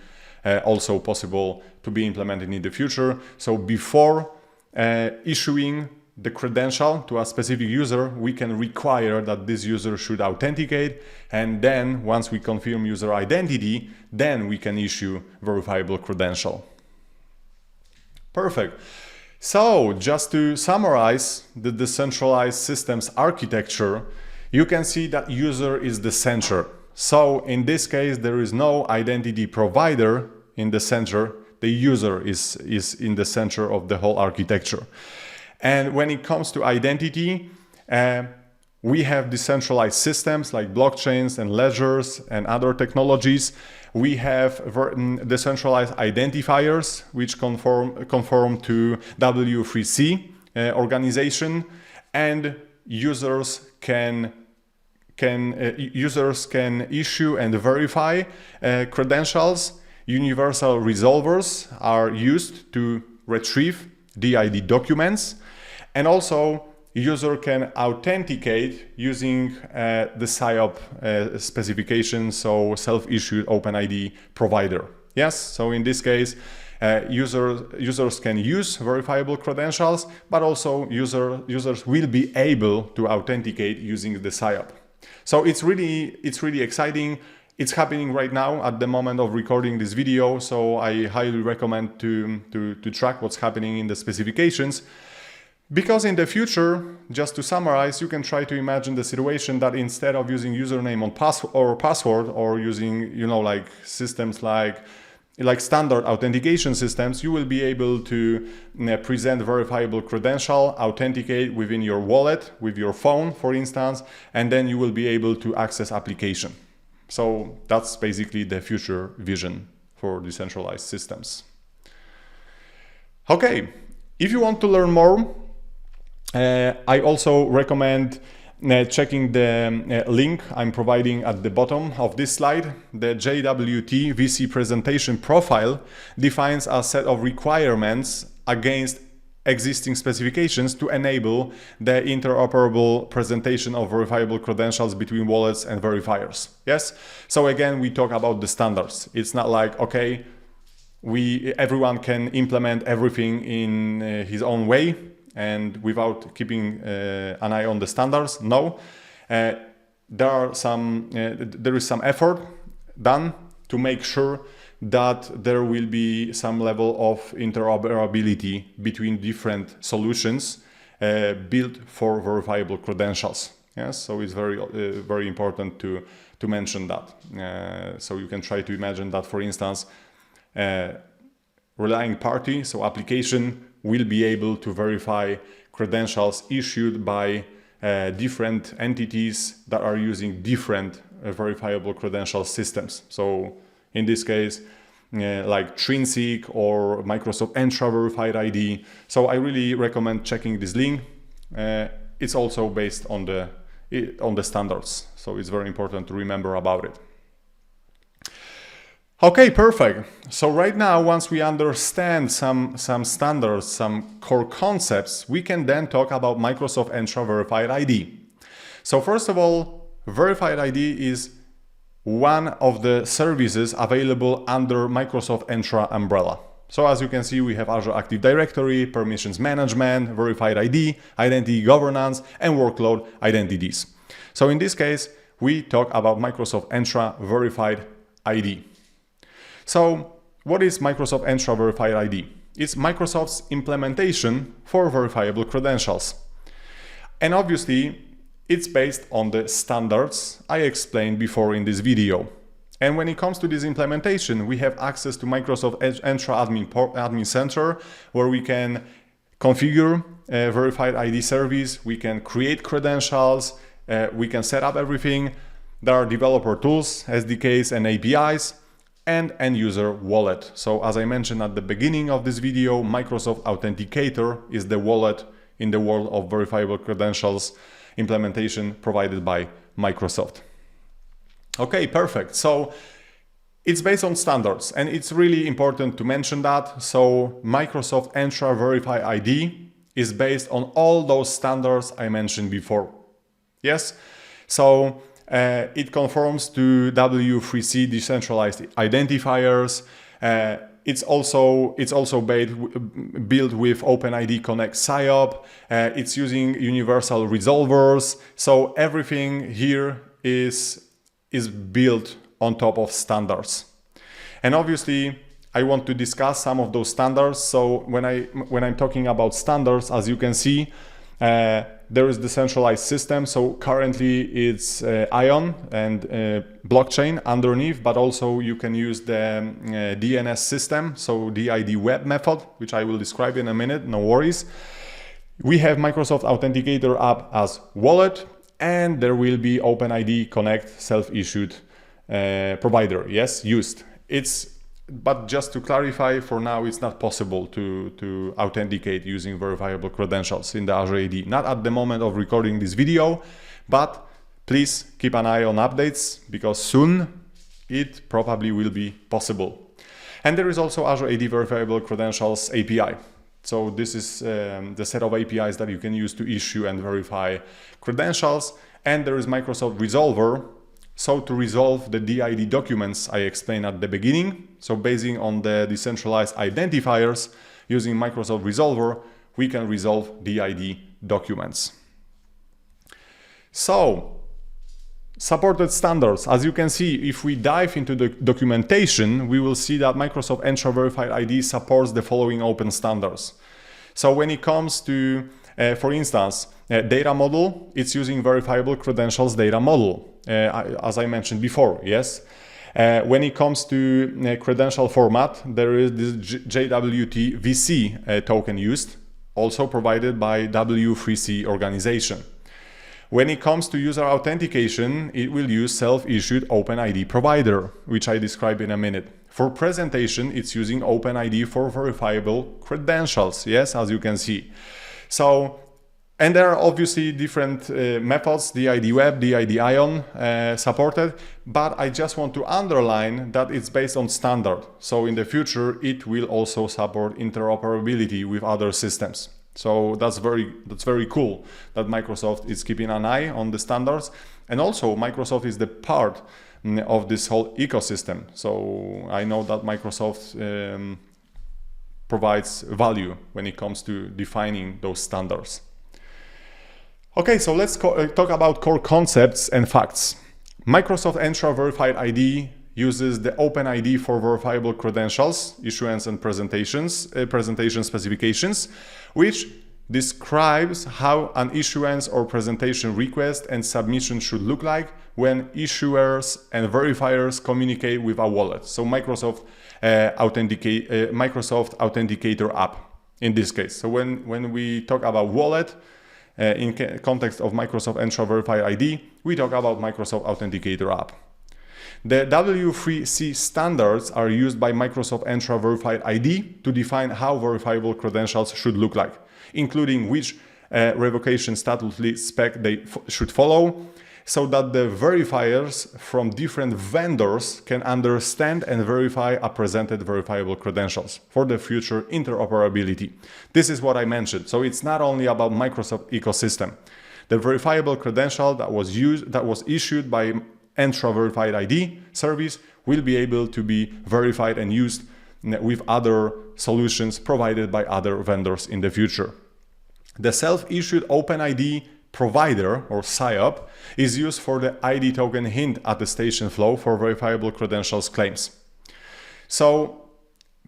also possible to be implemented in the future. So before issuing the credential to a specific user, we can require that this user should authenticate, and then once we confirm user identity, then we can issue verifiable credential. Perfect. So just to summarize the decentralized systems architecture, you can see that user is the center. So in this case, there is no identity provider in the center. The user is in the center of the whole architecture. And when it comes to identity, we have decentralized systems like blockchains and ledgers and other technologies. We have decentralized identifiers, which conform to W3C organization, and users can issue and verify credentials. Universal resolvers are used to retrieve DID documents, and also user can authenticate using the SIOP specification, so self-issued OpenID provider. Yes, so in this case, users can use verifiable credentials, but also users will be able to authenticate using the SIOP. So it's really exciting. It's happening right now at the moment of recording this video, so I highly recommend to track what's happening in the specifications. Because in the future, just to summarize, you can try to imagine the situation that instead of using username or password or using, like systems like standard authentication systems, you will be able to present verifiable credential, authenticate within your wallet, with your phone, for instance, and then you will be able to access application. So that's basically the future vision for decentralized systems. Okay, if you want to learn more, I also recommend checking the link I'm providing at the bottom of this slide. The JWT VC Presentation Profile defines a set of requirements against existing specifications to enable the interoperable presentation of verifiable credentials between wallets and verifiers. Yes, so again, we talk about the standards. It's not like, okay, everyone can implement everything in his own way and without keeping an eye on the standards. No, there is some effort done to make sure that there will be some level of interoperability between different solutions built for verifiable credentials. Yes, so it's very important to mention that. So you can try to imagine that, for instance, relying party, so application, will be able to verify credentials issued by different entities that are using different verifiable credential systems. So in this case, like Trinsic or Microsoft Entra Verified ID. So I really recommend checking this link. It's also based on the standards, so it's very important to remember about it. Okay, perfect. So right now, once we understand some standards, some core concepts, we can then talk about Microsoft Entra Verified ID. So first of all, Verified ID is one of the services available under Microsoft Entra umbrella. So as you can see, we have Azure Active Directory, permissions management, Verified ID, identity governance, and workload identities. So in this case, we talk about Microsoft Entra Verified ID. So what is Microsoft Entra Verified ID? It's Microsoft's implementation for verifiable credentials. And obviously, it's based on the standards I explained before in this video. And when it comes to this implementation, we have access to Microsoft Entra Admin Center, where we can configure a verified ID service, we can create credentials, we can set up everything. There are developer tools, SDKs and APIs, and end-user wallet. So as I mentioned at the beginning of this video, Microsoft Authenticator is the wallet in the world of verifiable credentials implementation provided by Microsoft. Okay, perfect. So it's based on standards, and it's really important to mention that. So Microsoft Entra Verified ID is based on all those standards I mentioned before. Yes, so it conforms to W3C decentralized identifiers. It's also built with OpenID Connect SIOP. It's using universal resolvers. So everything here is built on top of standards. And obviously, I want to discuss some of those standards. So when I'm talking about standards, as you can see, there is decentralized system. So currently it's ION and blockchain underneath, but also you can use the DNS system, so DID web method, which I will describe in a minute, no worries. We have Microsoft Authenticator app as wallet, and there will be OpenID Connect self-issued provider, yes, used. But just to clarify, for now it's not possible to authenticate using verifiable credentials in the Azure AD. Not at the moment of recording this video, but please keep an eye on updates, because soon it probably will be possible. And there is also Azure AD Verifiable Credentials API. So this is the set of APIs that you can use to issue and verify credentials. And there is Microsoft Resolver. So to resolve the DID documents I explained at the beginning, so basing on the decentralized identifiers using Microsoft Resolver, we can resolve DID documents. So, supported standards. As you can see, if we dive into the documentation, we will see that Microsoft Entra Verified ID supports the following open standards. So when it comes to, for instance, data model, it's using verifiable credentials data model. As I mentioned before, yes. When it comes to credential format, there is this JWT VC token used, also provided by W3C organization. When it comes to user authentication, it will use self-issued OpenID provider, which I describe in a minute. For presentation, it's using OpenID for verifiable credentials, yes, as you can see. So, and there are obviously different methods, DID Web, DID ION supported, but I just want to underline that it's based on standard. So in the future, it will also support interoperability with other systems. So that's very cool that Microsoft is keeping an eye on the standards. And also Microsoft is the part of this whole ecosystem. So I know that Microsoft provides value when it comes to defining those standards. Okay, so let's talk about core concepts and facts. Microsoft Entra Verified ID uses the OpenID for verifiable credentials, issuance and presentation specifications, which describes how an issuance or presentation request and submission should look like when issuers and verifiers communicate with a wallet. So Microsoft Authenticator app in this case. So when we talk about wallet, in context of Microsoft Entra Verified ID, we talk about Microsoft Authenticator app. The W3C standards are used by Microsoft Entra Verified ID to define how verifiable credentials should look like, including which revocation statute spec they should follow, so that the verifiers from different vendors can understand and verify a presented verifiable credentials for the future interoperability. This is what I mentioned. So it's not only about Microsoft ecosystem. The verifiable credential that was issued by Entra Verified ID service will be able to be verified and used with other solutions provided by other vendors in the future. The self-issued OpenID provider, or SIOP, is used for the ID token hint attestation flow for verifiable credentials claims. So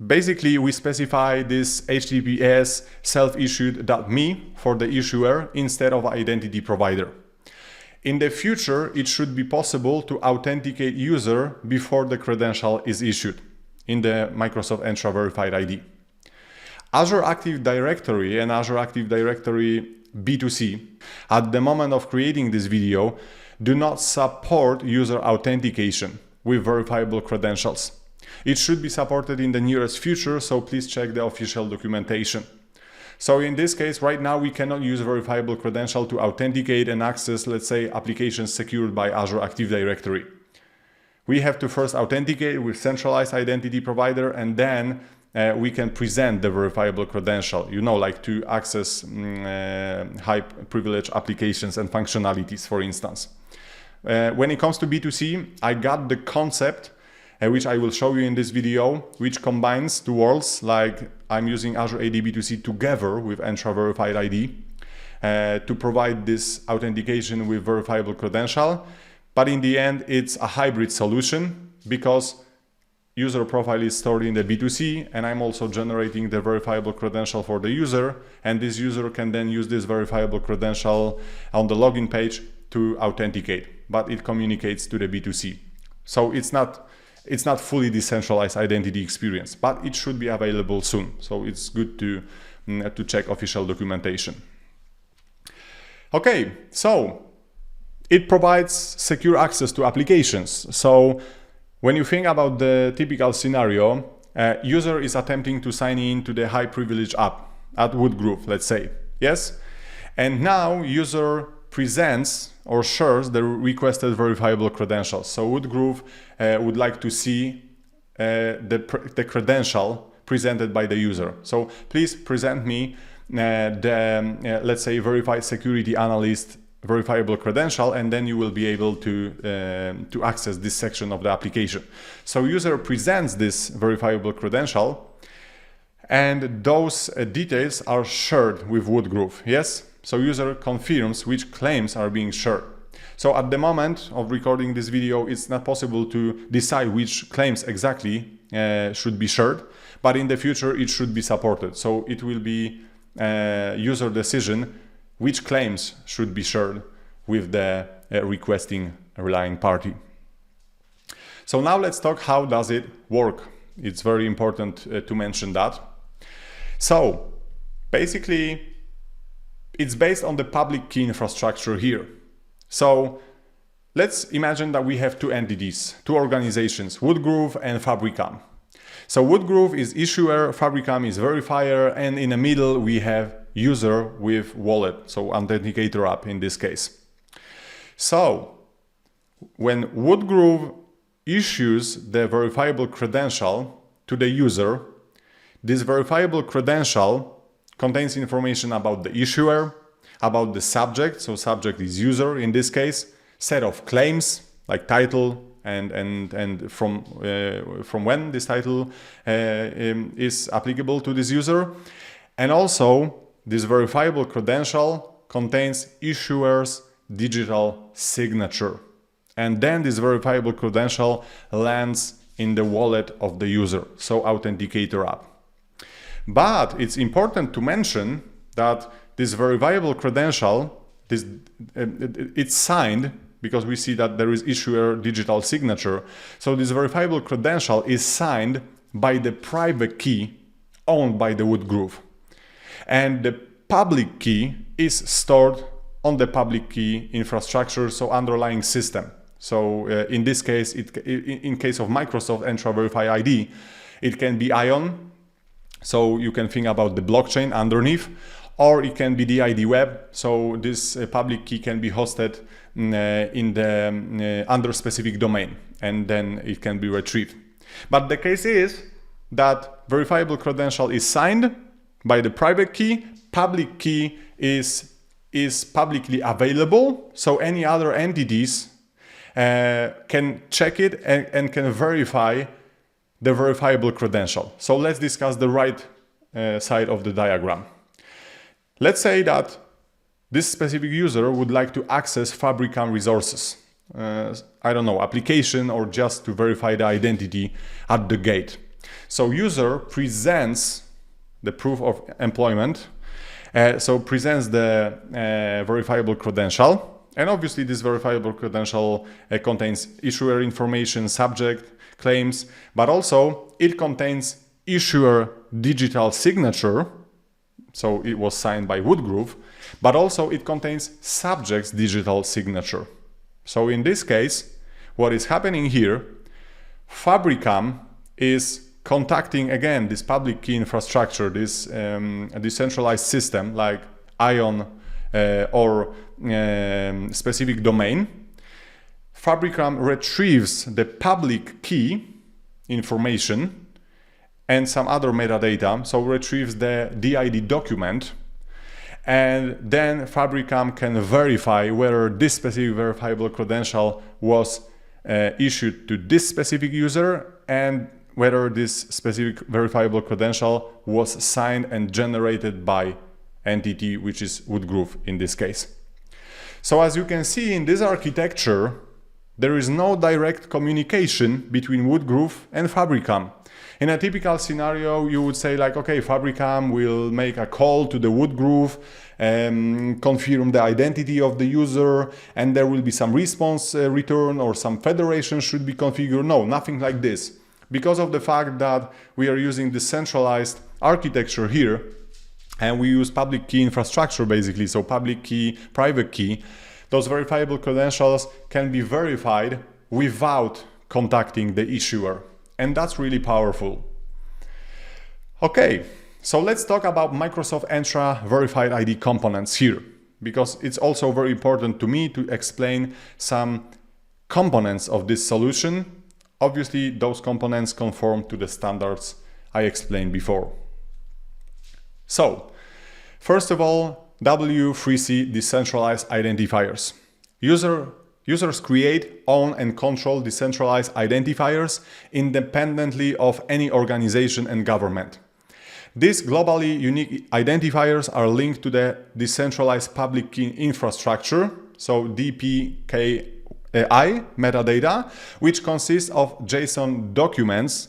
basically we specify this HTTPS self-issued.me for the issuer instead of identity provider. In the future, it should be possible to authenticate user before the credential is issued in the Microsoft Entra Verified ID. Azure Active Directory and Azure Active Directory B2C, at the moment of creating this video, do not support user authentication with verifiable credentials. It should be supported in the nearest future, so please check the official documentation. So in this case, right now we cannot use verifiable credential to authenticate and access, let's say, applications secured by Azure Active Directory. We have to first authenticate with centralized identity provider, and then we can present the verifiable credential, like to access high privilege applications and functionalities, for instance. When it comes to B2C, I got the concept, which I will show you in this video, which combines two worlds, like I'm using Azure AD B2C together with Entra Verified ID to provide this authentication with verifiable credential. But in the end, it's a hybrid solution, because user profile is stored in the B2C, and I'm also generating the verifiable credential for the user, and this user can then use this verifiable credential on the login page to authenticate, but it communicates to the B2C. So it's not fully decentralized identity experience, but it should be available soon. So it's good to check official documentation. Okay, so it provides secure access to applications. So when you think about the typical scenario, user is attempting to sign in to the high privilege app at Woodgroove, let's say, yes? And now user presents or shares the requested verifiable credentials. So Woodgroove would like to see the credential presented by the user. So please present me let's say, verified security analyst verifiable credential, and then you will be able to access this section of the application. So user presents this verifiable credential, and those details are shared with Woodgroove, yes? So user confirms which claims are being shared. So at the moment of recording this video, it's not possible to decide which claims exactly should be shared, but in the future it should be supported. So it will be user decision which claims should be shared with the requesting relying party. So now let's talk how does it work. It's very important to mention that. So basically it's based on the public key infrastructure here. So let's imagine that we have two entities, two organizations, Woodgroove and Fabricam. So Woodgroove is issuer, Fabricam is verifier, and in the middle we have user with wallet, so authenticator app in this case. So when Woodgroove issues the verifiable credential to the user, this verifiable credential contains information about the issuer, about the subject, so subject is user in this case, set of claims like title and from when this title is applicable to this user, and also this verifiable credential contains issuer's digital signature, and then this verifiable credential lands in the wallet of the user, so authenticator app. But it's important to mention that this verifiable credential, it's signed because we see that there is issuer digital signature. So this verifiable credential is signed by the private key owned by the Woodgroove. And the public key is stored on the public key infrastructure, so underlying system. So in this case, in case of Microsoft Entra Verified ID, it can be ION. So you can think about the blockchain underneath, or it can be the ID web. So this public key can be hosted in the under specific domain, and then it can be retrieved. But the case is that verifiable credential is signed by the private key. Public key is publicly available, so any other entities can check it and can verify the verifiable credential. So let's discuss the right side of the diagram. Let's say that this specific user would like to access Fabricam resources, I don't know, application, or just to verify the identity at the gate. So user presents the proof of employment, so presents the verifiable credential, and obviously this verifiable credential contains issuer information, subject, claims, but also it contains issuer digital signature, so it was signed by Woodgroove, but also it contains subject's digital signature. So in this case, what is happening here, Fabricam is contacting again this public key infrastructure, this decentralized system like ION or specific domain. Fabricam retrieves the public key information and some other metadata, so retrieves the DID document, and then Fabricam can verify whether this specific verifiable credential was issued to this specific user and whether this specific verifiable credential was signed and generated by entity, which is Woodgroove in this case. So as you can see in this architecture, there is no direct communication between Woodgroove and Fabricam. In a typical scenario, you would say like, okay, Fabricam will make a call to the Woodgroove, confirm the identity of the user, and there will be some response return or some federation should be configured. No, nothing like this. Because of the fact that we are using decentralized architecture here, and we use public key infrastructure basically, so public key, private key, those verifiable credentials can be verified without contacting the issuer. And that's really powerful. Okay, so let's talk about Microsoft Entra Verified ID components here, because it's also very important to me to explain some components of this solution. Obviously, those components conform to the standards I explained before. So, first of all, W3C decentralized identifiers. Users create, own, and control decentralized identifiers independently of any organization and government. These globally unique identifiers are linked to the decentralized public key infrastructure, so DPKI metadata, which consists of JSON documents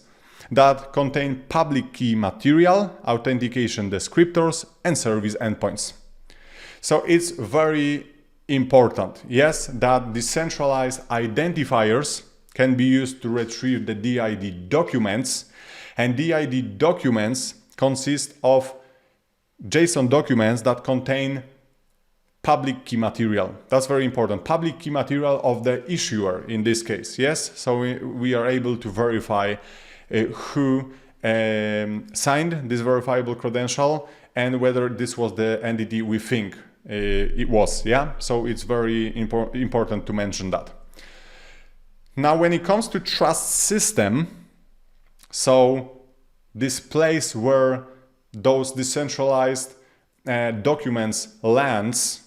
that contain public key material, authentication descriptors, and service endpoints. So it's very important, yes, that decentralized identifiers can be used to retrieve the DID documents, and DID documents consist of JSON documents that contain public key material. That's very important. Public key material of the issuer in this case, yes? So we are able to verify who signed this verifiable credential and whether this was the entity we think it was, yeah? So it's very important to mention that. Now, when it comes to trust system, so this place where those decentralized documents lands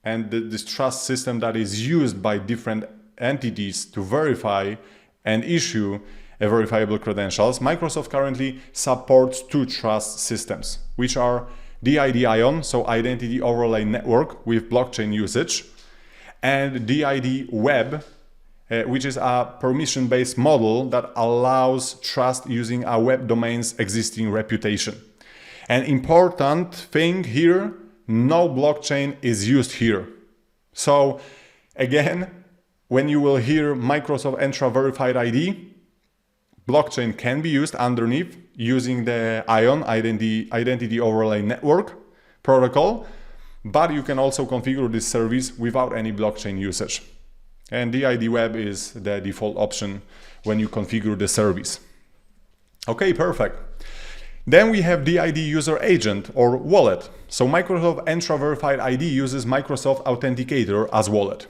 and this trust system that is used by different entities to verify and issue verifiable credentials, Microsoft currently supports two trust systems, which are DID ION, so Identity Overlay Network with blockchain usage, and DID Web, which is a permission-based model that allows trust using a web domain's existing reputation. An important thing here, no blockchain is used here. So again, when you will hear Microsoft Entra Verified ID, blockchain can be used underneath using the ION, Identity Overlay Network protocol, but you can also configure this service without any blockchain usage. And DID Web is the default option when you configure the service. Okay, perfect. Then we have DID User Agent or Wallet. So Microsoft Entra Verified ID uses Microsoft Authenticator as wallet.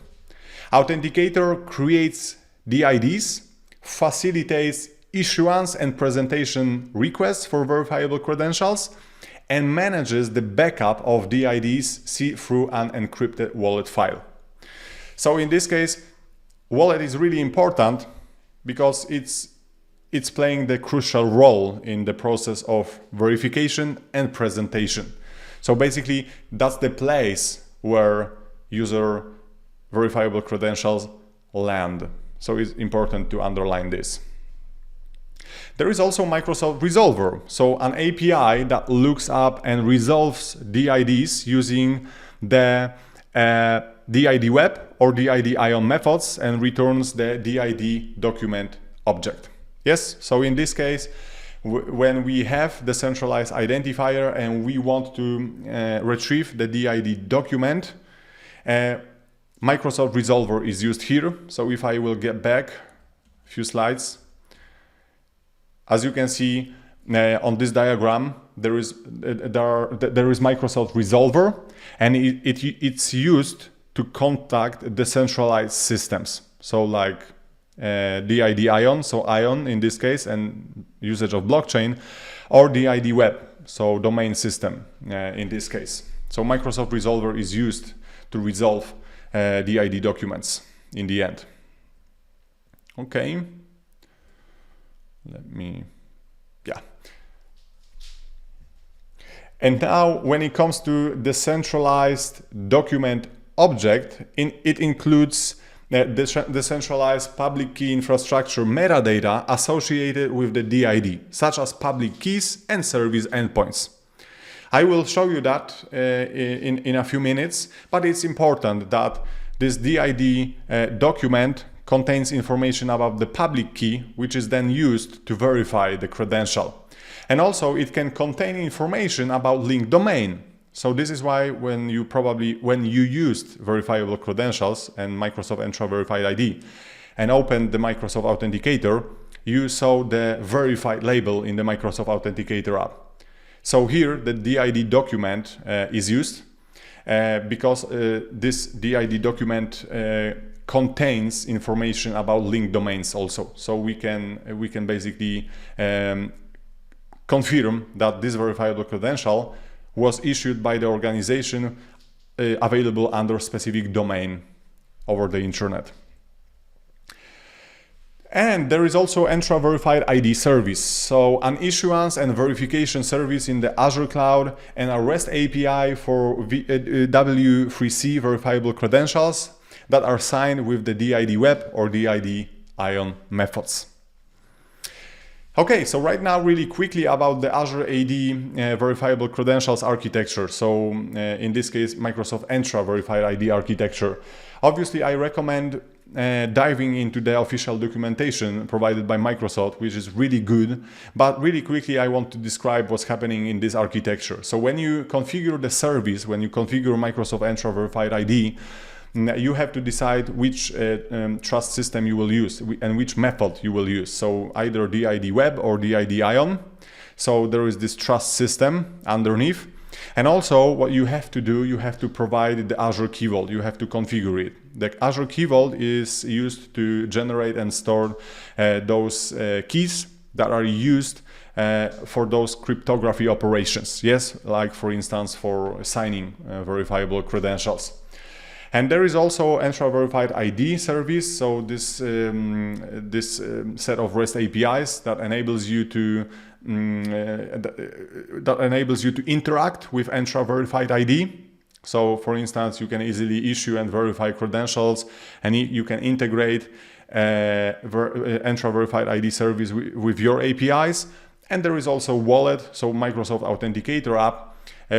Authenticator creates DIDs, facilitates issuance and presentation requests for verifiable credentials, and manages the backup of DIDs through an encrypted wallet file. So in this case, wallet is really important because it's playing the crucial role in the process of verification and presentation. So basically, that's the place where user verifiable credentials land. So it's important to underline this. There is also Microsoft Resolver, so an API that looks up and resolves DIDs using the DID Web or DID ION methods and returns the DID document object. Yes, so in this case, when we have the centralized identifier and we want to retrieve the DID document, Microsoft Resolver is used here. So if I will get back a few slides, as you can see on this diagram, there is Microsoft Resolver, and it's used to contact decentralized systems. So like DID ION, so ION in this case, and usage of blockchain, or DID Web, so domain system in this case. So Microsoft Resolver is used to resolve DID documents in the end. Okay. And now when it comes to the centralized document object, it includes decentralized public key infrastructure metadata associated with the DID, such as public keys and service endpoints. I will show you that in a few minutes, but it's important that this DID document contains information about the public key, which is then used to verify the credential. And also it can contain information about linked domain. So this is why when you used verifiable credentials and Microsoft Entra Verified ID and opened the Microsoft Authenticator, you saw the verified label in the Microsoft Authenticator app. So here the DID document is used because this DID document contains information about linked domains also. So we can basically confirm that this verifiable credential was issued by the organization available under a specific domain over the internet. And there is also Entra Verified ID service, so an issuance and verification service in the Azure cloud and a REST API for JWT Verifiable Credentials that are signed with the DID Web or DID ION methods. Okay, so right now really quickly about the Azure AD Verifiable Credentials architecture. So in this case, Microsoft Entra Verified ID architecture. Obviously, I recommend diving into the official documentation provided by Microsoft, which is really good. But really quickly, I want to describe what's happening in this architecture. So when you configure the service, when you configure Microsoft Entra Verified ID, you have to decide which trust system you will use and which method you will use. So either DID Web or DID ION. So there is this trust system underneath. And also what you have to do, you have to provide the Azure Key Vault. You have to configure it. The Azure Key Vault is used to generate and store those keys that are used for those cryptography operations. Yes, like for instance for signing verifiable credentials. And there is also Entra Verified ID service, so this set of REST APIs that enables you to interact with Entra Verified ID. So, for instance, you can easily issue and verify credentials, and you can integrate Entra Verified ID service with your APIs. And there is also Wallet, so Microsoft Authenticator app,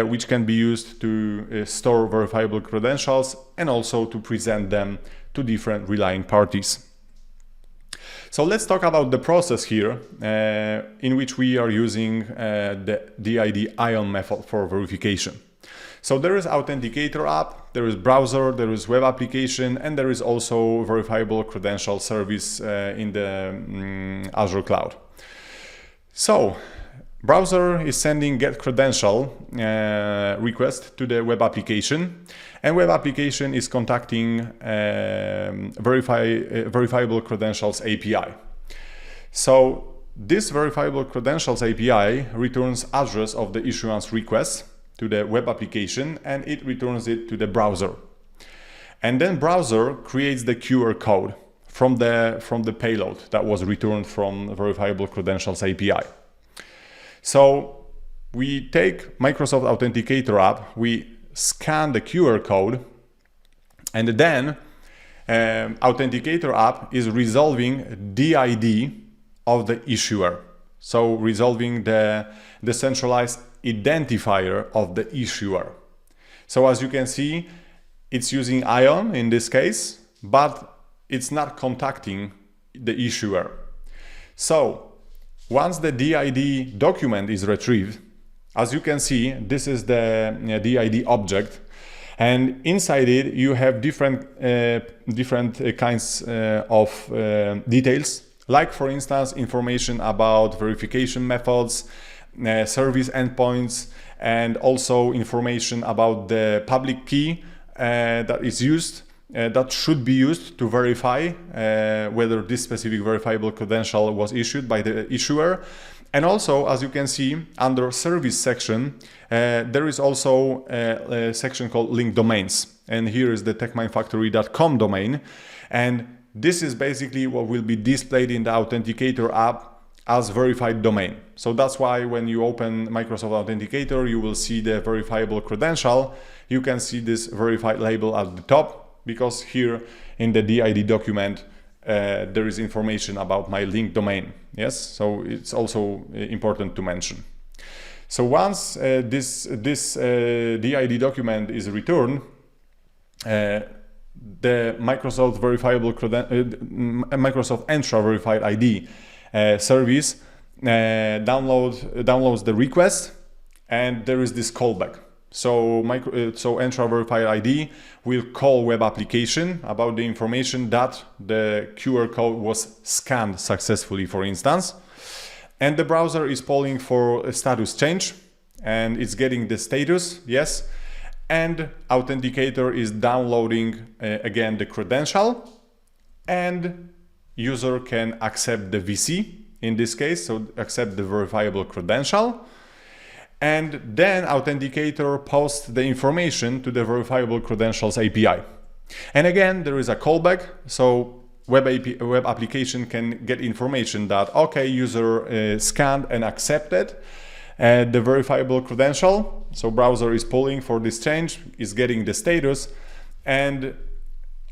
which can be used to store verifiable credentials and also to present them to different relying parties. So let's talk about the process here in which we are using the DID ION method for verification. So there is Authenticator app, there is browser, there is web application, and there is also verifiable credential service in the Azure cloud. So browser is sending get credential request to the web application, and web application is contacting verifiable credentials API. So this verifiable credentials API returns address of the issuance request to the web application, and it returns it to the browser. And then browser creates the QR code from the payload that was returned from verifiable credentials API. So we take Microsoft Authenticator app, we scan the QR code, and then Authenticator app is resolving DID of the issuer. So resolving the decentralized identifier of the issuer. So as you can see, it's using ION in this case, but it's not contacting the issuer. So once the DID document is retrieved, as you can see, this is the DID object, and inside it you have different kinds of details, like for instance information about verification methods, service endpoints, and also information about the public key that is used, that should be used to verify whether this specific verifiable credential was issued by the issuer. And also, as you can see, under service section, there is also a section called link domains. And here is the techmindfactory.com domain. And this is basically what will be displayed in the Authenticator app as verified domain. So that's why when you open Microsoft Authenticator, you will see the verifiable credential. You can see this verified label at the top, because here in the DID document there is information about my link domain. Yes, so it's also important to mention. So once this DID document is returned, the Microsoft Entra Verified ID service downloads the request, and there is this callback. So Entra Verified ID will call web application about the information that the QR code was scanned successfully, for instance. And the browser is polling for a status change, and it's getting the status, yes. And authenticator is downloading again the credential, and user can accept the VC in this case, so accept the verifiable credential. And then authenticator posts the information to the Verifiable Credentials API. And again, there is a callback, so web application can get information that, okay, user scanned and accepted the verifiable credential. So browser is polling for this change, is getting the status, and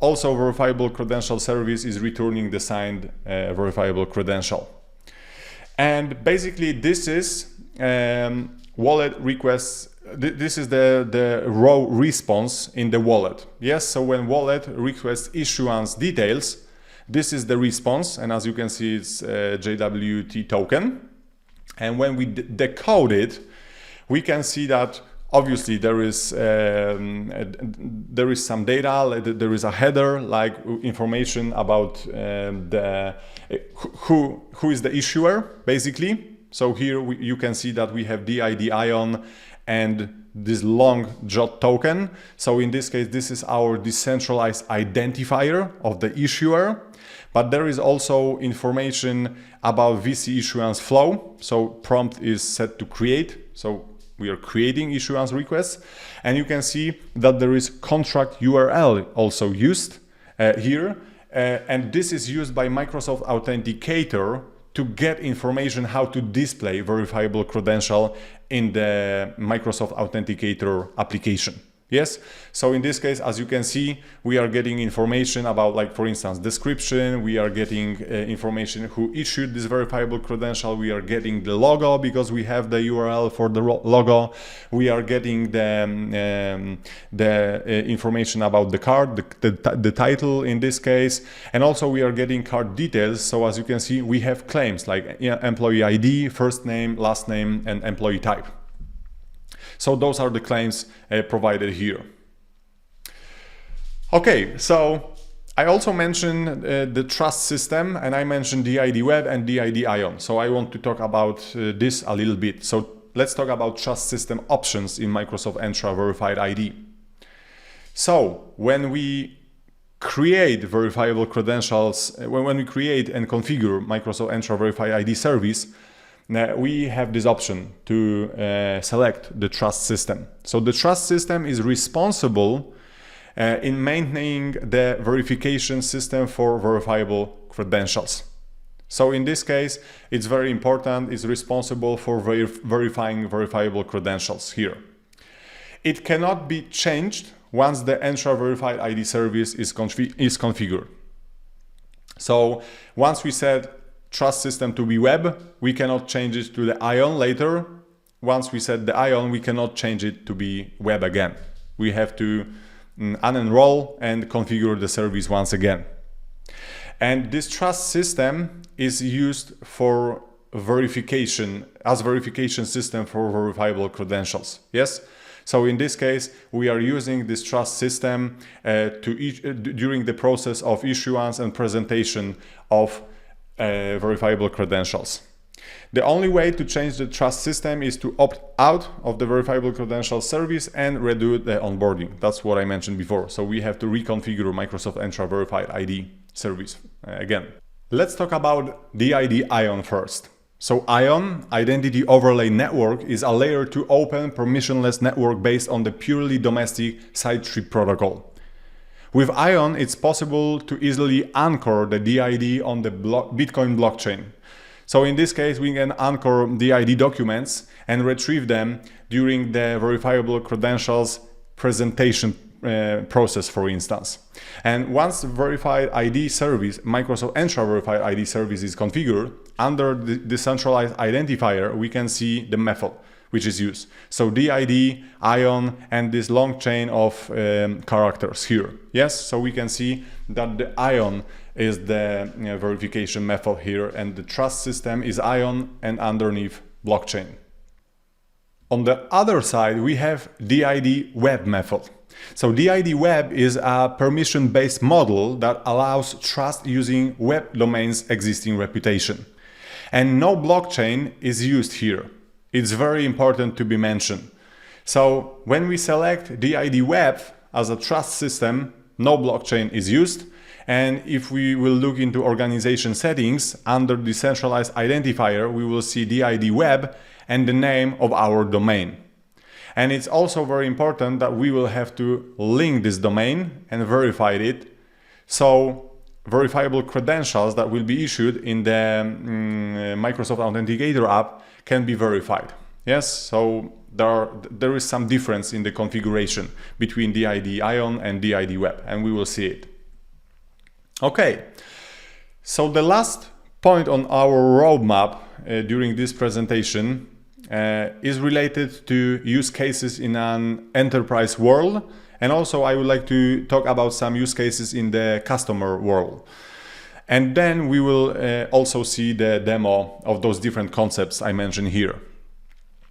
also Verifiable Credential service is returning the signed verifiable credential. And basically this is wallet requests. This is the raw response in the wallet. Yes, so when wallet requests issuance details, this is the response, and as you can see, it's JWT token. And when we decode it, we can see that obviously there is some data, there is a header, like information about who is the issuer, basically. So here you can see that we have DID ION and this long JWT token. So in this case, this is our decentralized identifier of the issuer. But there is also information about VC issuance flow. So prompt is set to create. So we are creating issuance requests. And you can see that there is contract URL also used here. And this is used by Microsoft Authenticator to get information how to display verifiable credential in the Microsoft Authenticator application. Yes, so in this case, as you can see, we are getting information about, like, for instance, description. We are getting information who issued this verifiable credential. We are getting the logo because we have the URL for the logo. We are getting the information about the card, the title in this case, and also we are getting card details. So as you can see, we have claims like employee ID, first name, last name, and employee type. So those are the claims provided here. Okay, so I also mentioned the trust system, and I mentioned DID Web and DID ION. So I want to talk about this a little bit. So let's talk about trust system options in Microsoft Entra Verified ID. So when we create verifiable credentials, when we create and configure Microsoft Entra Verified ID service, we have this option to select the trust system. So the trust system is responsible in maintaining the verification system for verifiable credentials. So in this case, it's very important, it's responsible for verifying verifiable credentials here. It cannot be changed once the Entra Verified ID service is configured. So once we set trust system to be web, we cannot change it to the ION later. Once we set the ION, we cannot change it to be web again. We have to unenroll and configure the service once again. And this trust system is used for verification, as verification system for verifiable credentials. Yes? So in this case, we are using this trust system during the process of issuance and presentation of verifiable credentials. The only way to change the trust system is to opt out of the verifiable credentials service and redo the onboarding. That's what I mentioned before. So we have to reconfigure Microsoft Entra Verified ID service again. Let's talk about DID ION first. So ION, Identity Overlay Network, is a layer 2 open permissionless network based on the purely domestic side tree protocol. With ION, it's possible to easily anchor the DID on the Bitcoin blockchain. So in this case, we can anchor DID documents and retrieve them during the verifiable credentials presentation process, for instance. And once the verified ID service, Microsoft Entra Verified ID service is configured, under the decentralized identifier, we can see the method which is used. So DID, ION, and this long chain of characters here. Yes, so we can see that the ION is the verification method here, and the trust system is ION and underneath blockchain. On the other side, we have DID web method. So DID web is a permission-based model that allows trust using web domains' existing reputation. And no blockchain is used here. It's very important to be mentioned. So when we select DID web as a trust system, no blockchain is used. And if we will look into organization settings, under decentralized identifier, we will see DID web and the name of our domain. And it's also very important that we will have to link this domain and verify it. So verifiable credentials that will be issued in the Microsoft Authenticator app can be verified. Yes, so there is some difference in the configuration between DID ION and DID web, and we will see it. Okay, so the last point on our roadmap during this presentation is related to use cases in an enterprise world, and also I would like to talk about some use cases in the customer world. And then we will also see the demo of those different concepts I mentioned here.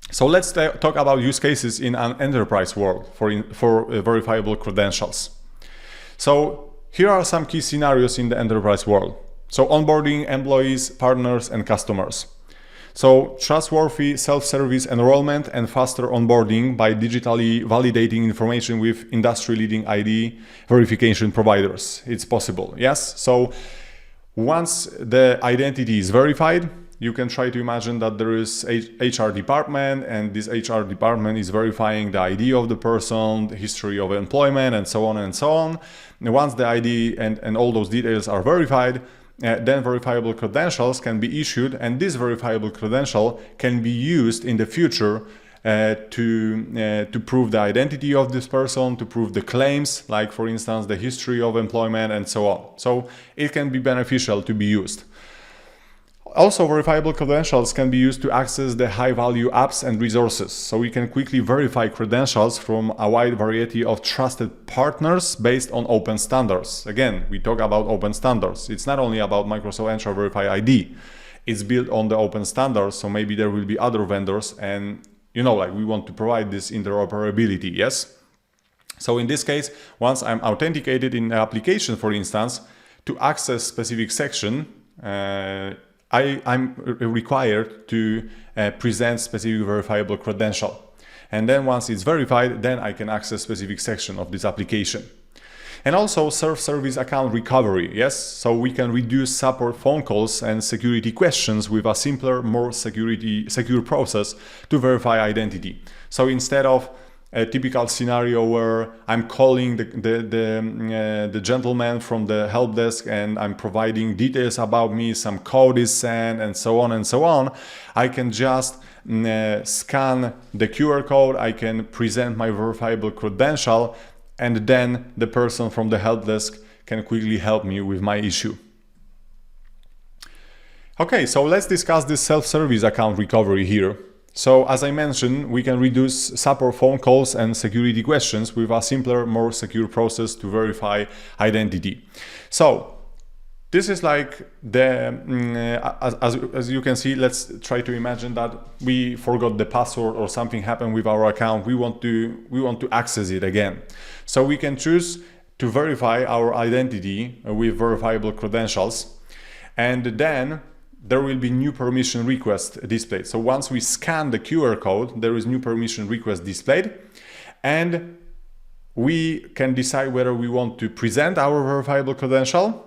So let's talk about use cases in an enterprise world for verifiable credentials. So here are some key scenarios in the enterprise world. So onboarding employees, partners, and customers. So trustworthy self-service enrollment and faster onboarding by digitally validating information with industry-leading ID verification providers. It's possible, yes? So once the identity is verified, you can try to imagine that there is HR department, and this HR department is verifying the ID of the person, the history of employment, and so on and so on. And once the ID and all those details are verified, then verifiable credentials can be issued, and this verifiable credential can be used in the future to prove the identity of this person, to prove the claims, like for instance the history of employment and so on. So it can be beneficial to be used. Also, verifiable credentials can be used to access the high-value apps and resources. So we can quickly verify credentials from a wide variety of trusted partners based on open standards. Again, we talk about open standards. It's not only about Microsoft Entra Verified ID. It's built on the open standards, so maybe there will be other vendors, and like we want to provide this interoperability, yes? So in this case, once I'm authenticated in the application, for instance, to access specific section, I'm required to present specific verifiable credential. And then once it's verified, then I can access specific section of this application. And also self-service account recovery, yes? So we can reduce support phone calls and security questions with a simpler, more secure process to verify identity. So instead of a typical scenario where I'm calling the gentleman from the help desk and I'm providing details about me, some code is sent, and so on, I can just scan the QR code, I can present my verifiable credential, and then the person from the help desk can quickly help me with my issue. Okay, so let's discuss this self-service account recovery here. So as I mentioned, we can reduce support phone calls and security questions with a simpler, more secure process to verify identity. So this is like as you can see, let's try to imagine that we forgot the password or something happened with our account. We want to access it again. So we can choose to verify our identity with verifiable credentials, and then there will be new permission request displayed. So once we scan the QR code, there is new permission request displayed, and we can decide whether we want to present our verifiable credential,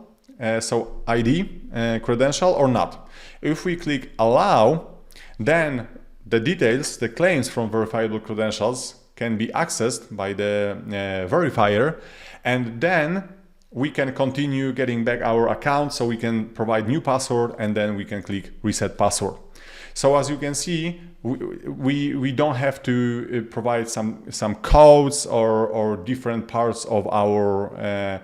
so ID credential, or not. If we click allow, then the details, the claims from verifiable credentials can be accessed by the verifier, and then we can continue getting back our account, so we can provide new password and then we can click reset password. So as you can see, we don't have to provide some codes or different parts of our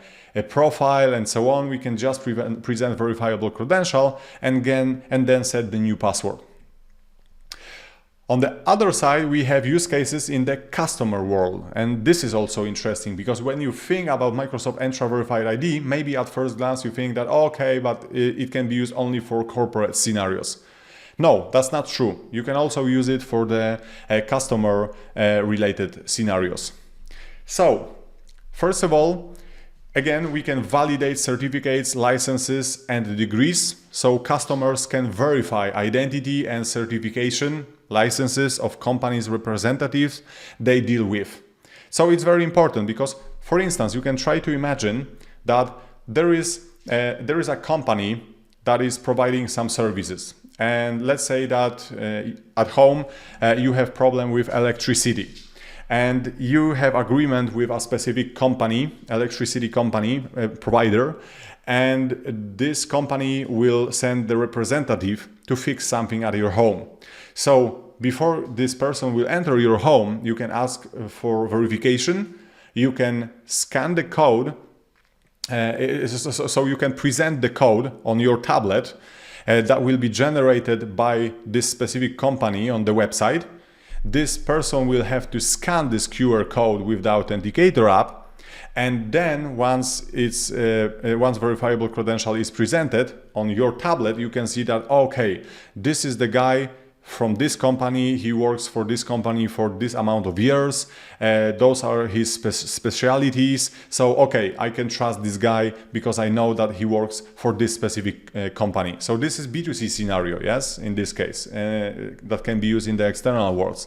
profile and so on. We can just present verifiable credential and then set the new password. On the other side, we have use cases in the customer world. And this is also interesting because when you think about Microsoft Entra Verified ID, maybe at first glance you think that, okay, but it can be used only for corporate scenarios. No, that's not true. You can also use it for the customer related scenarios. So, first of all, again, we can validate certificates, licenses, and degrees. So customers can verify identity and certification licenses of companies' representatives they deal with. So it's very important because, for instance, you can try to imagine that there is a company that is providing some services. And let's say that at home you have problem with electricity. And you have agreement with a specific company, electricity company, provider, and this company will send the representative to fix something at your home. So before this person will enter your home, you can ask for verification. You can scan the code, so you can present the code on your tablet that will be generated by this specific company on the website. This person will have to scan this QR code with the Authenticator app, and then once verifiable credential is presented on your tablet, you can see that, okay, this is the guy from this company, he works for this company for this amount of years, those are his specialities, so okay, I can trust this guy because I know that he works for this specific company. So this is B2C scenario, yes, in this case, that can be used in the external worlds.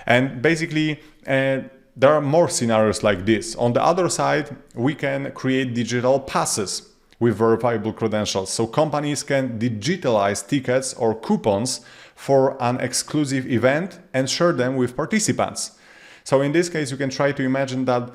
And basically, there are more scenarios like this. On the other side, we can create digital passes with verifiable credentials. So companies can digitalize tickets or coupons for an exclusive event and share them with participants. So in this case, you can try to imagine that,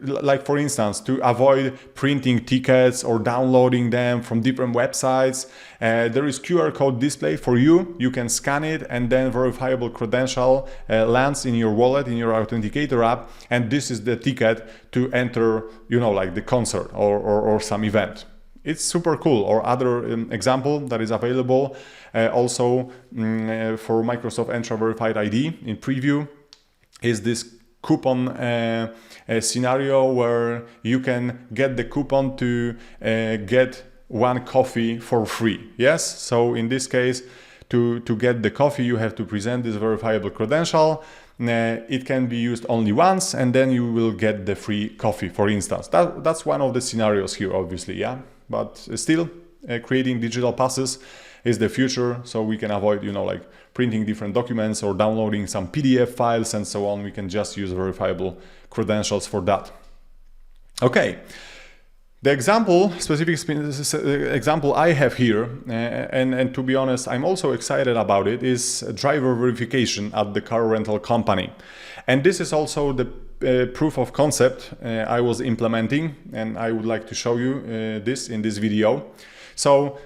like for instance, to avoid printing tickets or downloading them from different websites, there is QR code display for you. You can scan it and then verifiable credential lands in your wallet, in your Authenticator app, and this is the ticket to enter, like the concert or some event. It's super cool. Or other example that is available also for Microsoft Entra Verified ID in preview is this coupon scenario where you can get the coupon to get one coffee for free. Yes, so in this case, to get the coffee, you have to present this verifiable credential. It can be used only once, and then you will get the free coffee, for instance. That's one of the scenarios here, obviously, yeah. But still, creating digital passes is the future, so we can avoid, like printing different documents or downloading some PDF files and so on. We can just use verifiable credentials for that. Okay. The specific example I have here, and to be honest, I'm also excited about it, is driver verification at the car rental company. And this is also the proof of concept I was implementing, and I would like to show you this in this video. So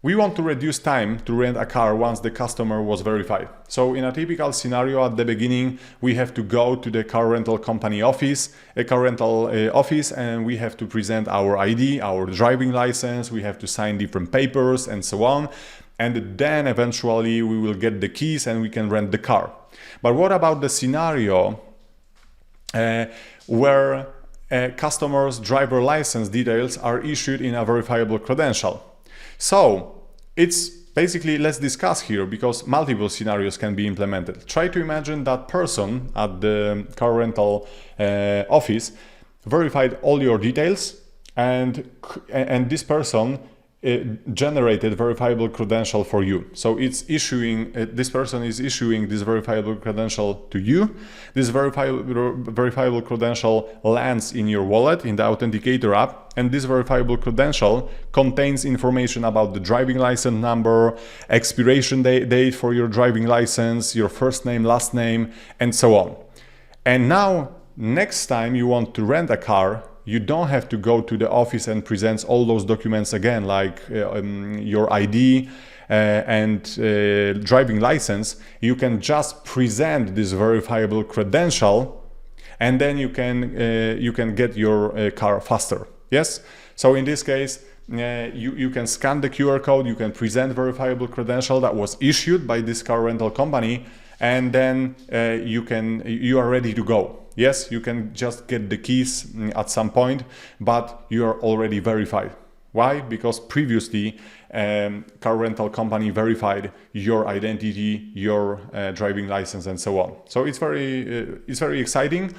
we want to reduce time to rent a car once the customer was verified. So in a typical scenario, at the beginning, we have to go to the car rental company office, and we have to present our ID, our driving license, we have to sign different papers and so on. And then eventually we will get the keys and we can rent the car. But what about the scenario where a customer's driver license details are issued in a verifiable credential? So it's basically, let's discuss here, because multiple scenarios can be implemented. Try to imagine that person at the car rental office verified all your details, and this person generated verifiable credential for you. So it's issuing, this person is issuing this verifiable credential to you. This verifiable credential lands in your wallet, in the Authenticator app, and this verifiable credential contains information about the driving license number, expiration date for your driving license, your first name, last name, and so on. And now, next time you want to rent a car, you don't have to go to the office and present all those documents again, like your ID, and driving license, you can just present this verifiable credential, and then you can get your car faster. Yes. So in this case, you can scan the QR code, you can present verifiable credential that was issued by this car rental company, and then you are ready to go. Yes, you can just get the keys at some point, but you are already verified. Why? Because previously car rental company verified your identity, your driving license, and so on. So it's very exciting.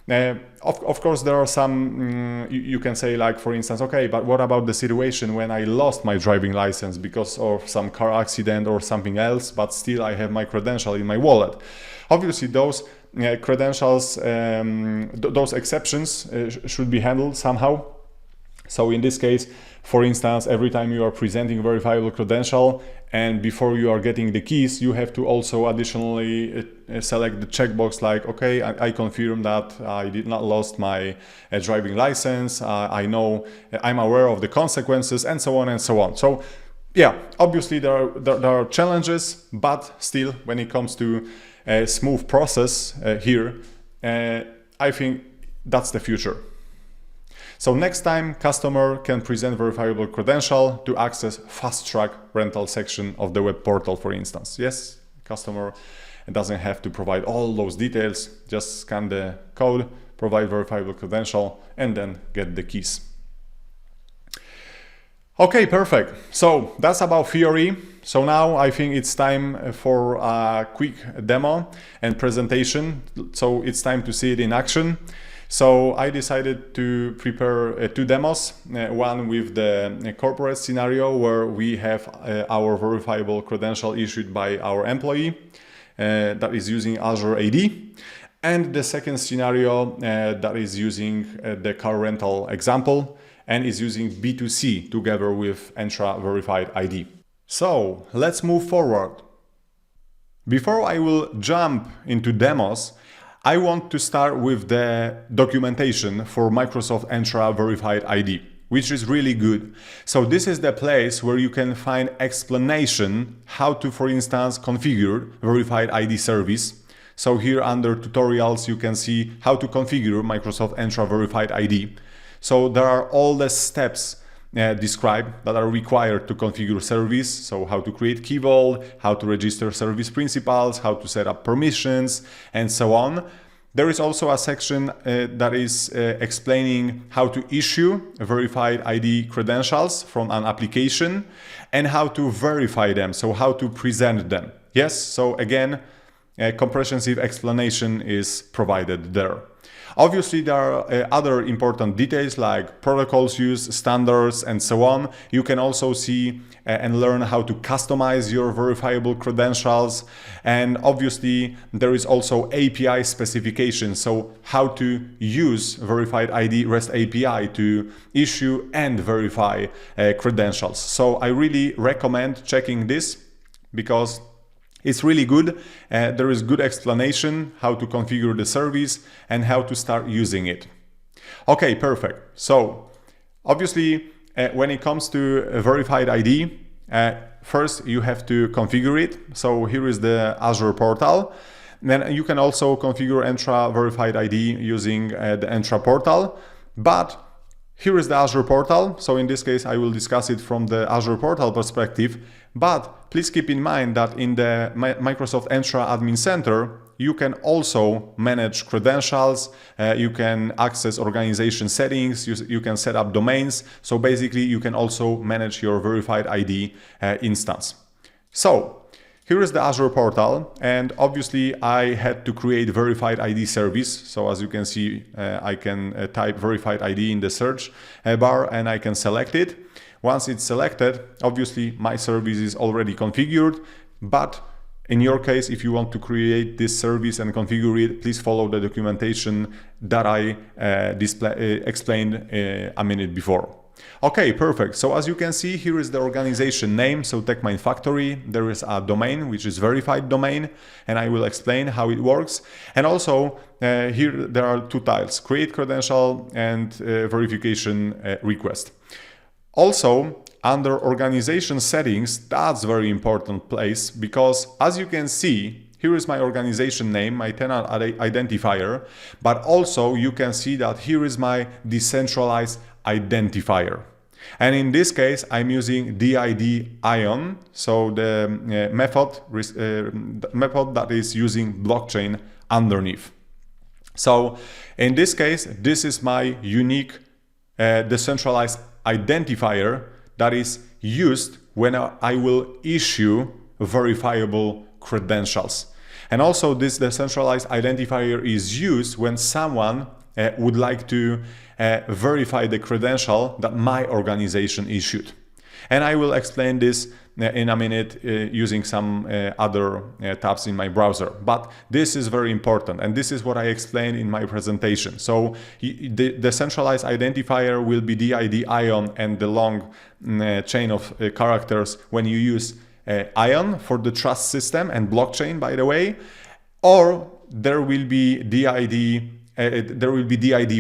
Of course, there are some, you can say, like, for instance, okay, but what about the situation when I lost my driving license because of some car accident or something else, but still I have my credential in my wallet? Obviously, those credentials, those exceptions should be handled somehow. So in this case, for instance, every time you are presenting a verifiable credential and before you are getting the keys, you have to also additionally select the checkbox like, okay, I confirm that I did not lost my driving license. I'm aware of the consequences, and so on and so on. So yeah, obviously there are challenges, but still, when it comes to a smooth process here, I think that's the future. So next time, customer can present verifiable credential to access fast track rental section of the web portal, for instance. Yes, customer doesn't have to provide all those details, just scan the code, provide verifiable credential, and then get the keys. Okay, perfect. So that's about theory. So now I think it's time for a quick demo and presentation. So it's time to see it in action. So I decided to prepare two demos, one with the corporate scenario where we have our verifiable credential issued by our employee that is using Azure AD, and the second scenario that is using the car rental example and is using B2C together with Entra Verified ID. So let's move forward. Before I will jump into demos, I want to start with the documentation for Microsoft Entra Verified ID, which is really good. So this is the place where you can find explanation how to, for instance, configure Verified ID service. So here under tutorials, you can see how to configure Microsoft Entra Verified ID. So there are all the steps described that are required to configure service. So how to create key vault, how to register service principals, how to set up permissions, and so on. There is also a section that is explaining how to issue verified ID credentials from an application and how to verify them, so how to present them. Yes, so again, a comprehensive explanation is provided there. Obviously, there are other important details like protocols used, standards, and so on. You can also see and learn how to customize your verifiable credentials. And obviously, there is also API specification, so how to use Verified ID REST API to issue and verify credentials. So I really recommend checking this because it's really good. There is good explanation how to configure the service and how to start using it. Okay, perfect. So obviously, when it comes to Verified ID, first you have to configure it. So here is the Azure portal. Then you can also configure Entra Verified ID using the Entra portal. But here is the Azure portal. So in this case, I will discuss it from the Azure portal perspective. But please keep in mind that in the Microsoft Entra Admin Center, you can also manage credentials, you can access organization settings, you can set up domains. So basically, you can also manage your Verified ID instance. So here is the Azure portal, and obviously I had to create Verified ID service. So as you can see, I can type Verified ID in the search bar and I can select it. Once it's selected, obviously my service is already configured, but in your case, if you want to create this service and configure it, please follow the documentation that I explained a minute before. Okay, perfect. So as you can see, here is the organization name, so TechMine Factory. There is a domain, which is verified domain, and I will explain how it works. And also here there are two tiles, create credential and verification request. Also, under organization settings, that's very important place, because as you can see, here is my organization name, my tenant identifier, but also you can see that here is my decentralized identifier. And in this case, I'm using DID ION, so the method that is using blockchain underneath. So in this case, this is my unique decentralized identifier that is used when I will issue verifiable credentials. And also this decentralized identifier is used when someone would like to verify the credential that my organization issued. And I will explain this in a minute using some other tabs in my browser. But this is very important, and this is what I explained in my presentation. So the decentralized identifier will be DID ION and the long chain of characters when you use ION for the trust system and blockchain, by the way, or there will be DID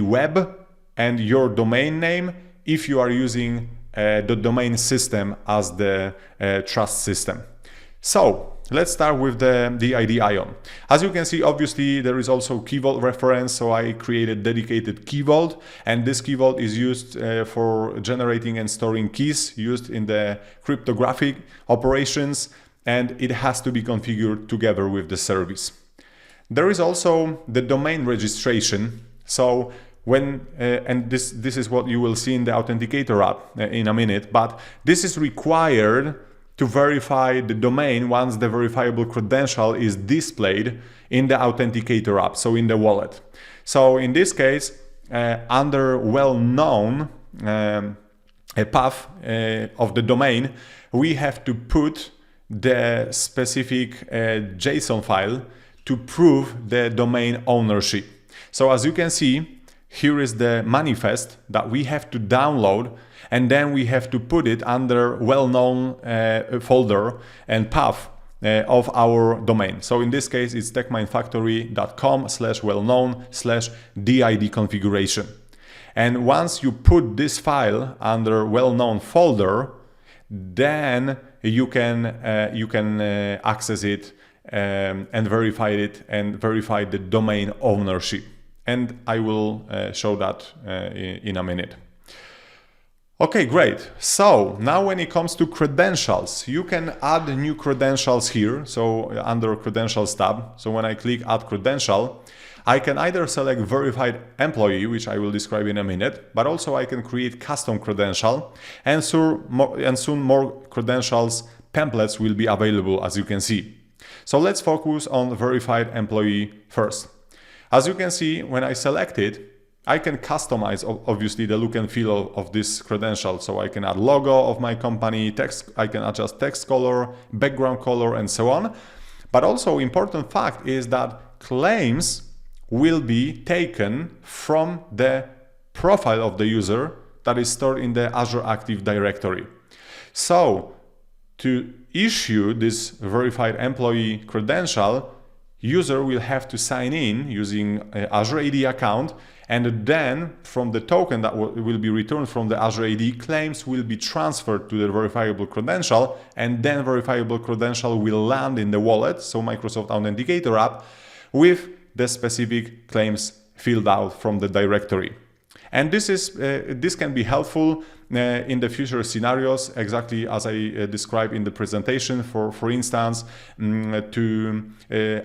web and your domain name if you are using the domain system as the trust system. So let's start with the DID ION. As you can see, obviously there is also key vault reference, so I created dedicated key vault, and this key vault is used for generating and storing keys used in the cryptographic operations, and it has to be configured together with the service. There is also the domain registration. So when and this is what you will see in the Authenticator app in a minute, but this is required to verify the domain once the verifiable credential is displayed in the Authenticator app, so in the wallet. So in this case, under well-known path of the domain, we have to put the specific JSON file to prove the domain ownership. So as you can see, here is the manifest that we have to download, and then we have to put it under well-known folder and path of our domain. So in this case, it's techmindfactory.com/wellknown/DID configuration. And once you put this file under well-known folder, then you can access it and verify it and verify the domain ownership. And I will show that in a minute. Okay, great. So now when it comes to credentials, you can add new credentials here. So under Credentials tab. So when I click Add Credential, I can either select Verified Employee, which I will describe in a minute, but also I can create custom credential, and soon more credentials templates will be available, as you can see. So let's focus on Verified Employee first. As you can see, when I select it, I can customize obviously the look and feel of this credential. So I can add logo of my company, text, I can adjust text color, background color, and so on. But also important fact is that claims will be taken from the profile of the user that is stored in the Azure Active Directory. So to issue this verified employee credential, user will have to sign in using Azure AD account, and then from the token that will be returned from the Azure AD, claims will be transferred to the verifiable credential, and then verifiable credential will land in the wallet, so Microsoft Authenticator app, with the specific claims filled out from the directory. And this can be helpful in the future scenarios, exactly as I described in the presentation. For instance, to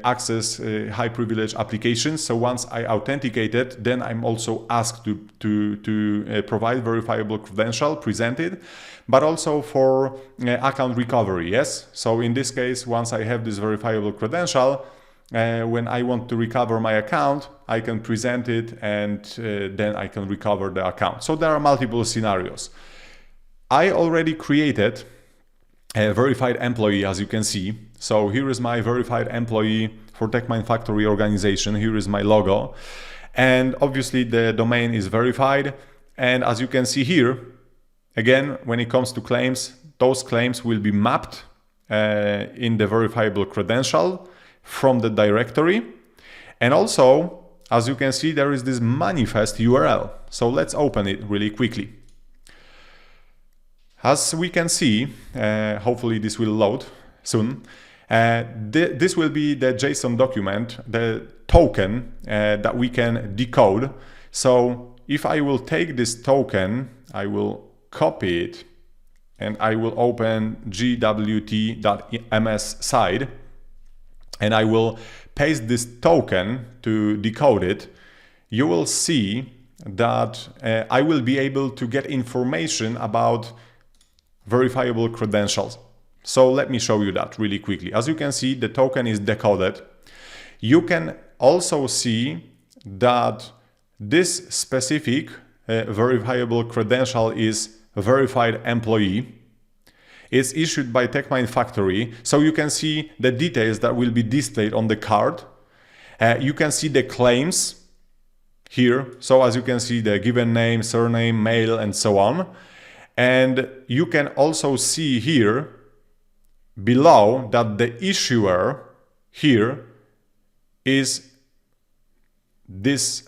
access high privilege applications. So once I authenticate it, then I'm also asked to provide verifiable credential presented, but also for account recovery. Yes. So in this case, once I have this verifiable credential, when I want to recover my account, I can present it, and then I can recover the account. So there are multiple scenarios. I already created a verified employee, as you can see. So here is my verified employee for TechMind Factory organization. Here is my logo. And obviously the domain is verified. And as you can see here, again, when it comes to claims, those claims will be mapped in the verifiable credential from the directory. And also, as you can see, there is this manifest URL. So let's open it really quickly. As we can see, hopefully this will load soon. This will be the JSON document, the token that we can decode. So if I will take this token, I will copy it and I will open JWT.ms side and I will paste this token to decode it. You will see that I will be able to get information about verifiable credentials. So let me show you that really quickly. As you can see, the token is decoded. You can also see that this specific verifiable credential is verified employee. It's issued by TechMine Factory, so you can see the details that will be displayed on the card. You can see the claims here. So as you can see, the given name, surname, mail, and so on. And you can also see here below that the issuer here is this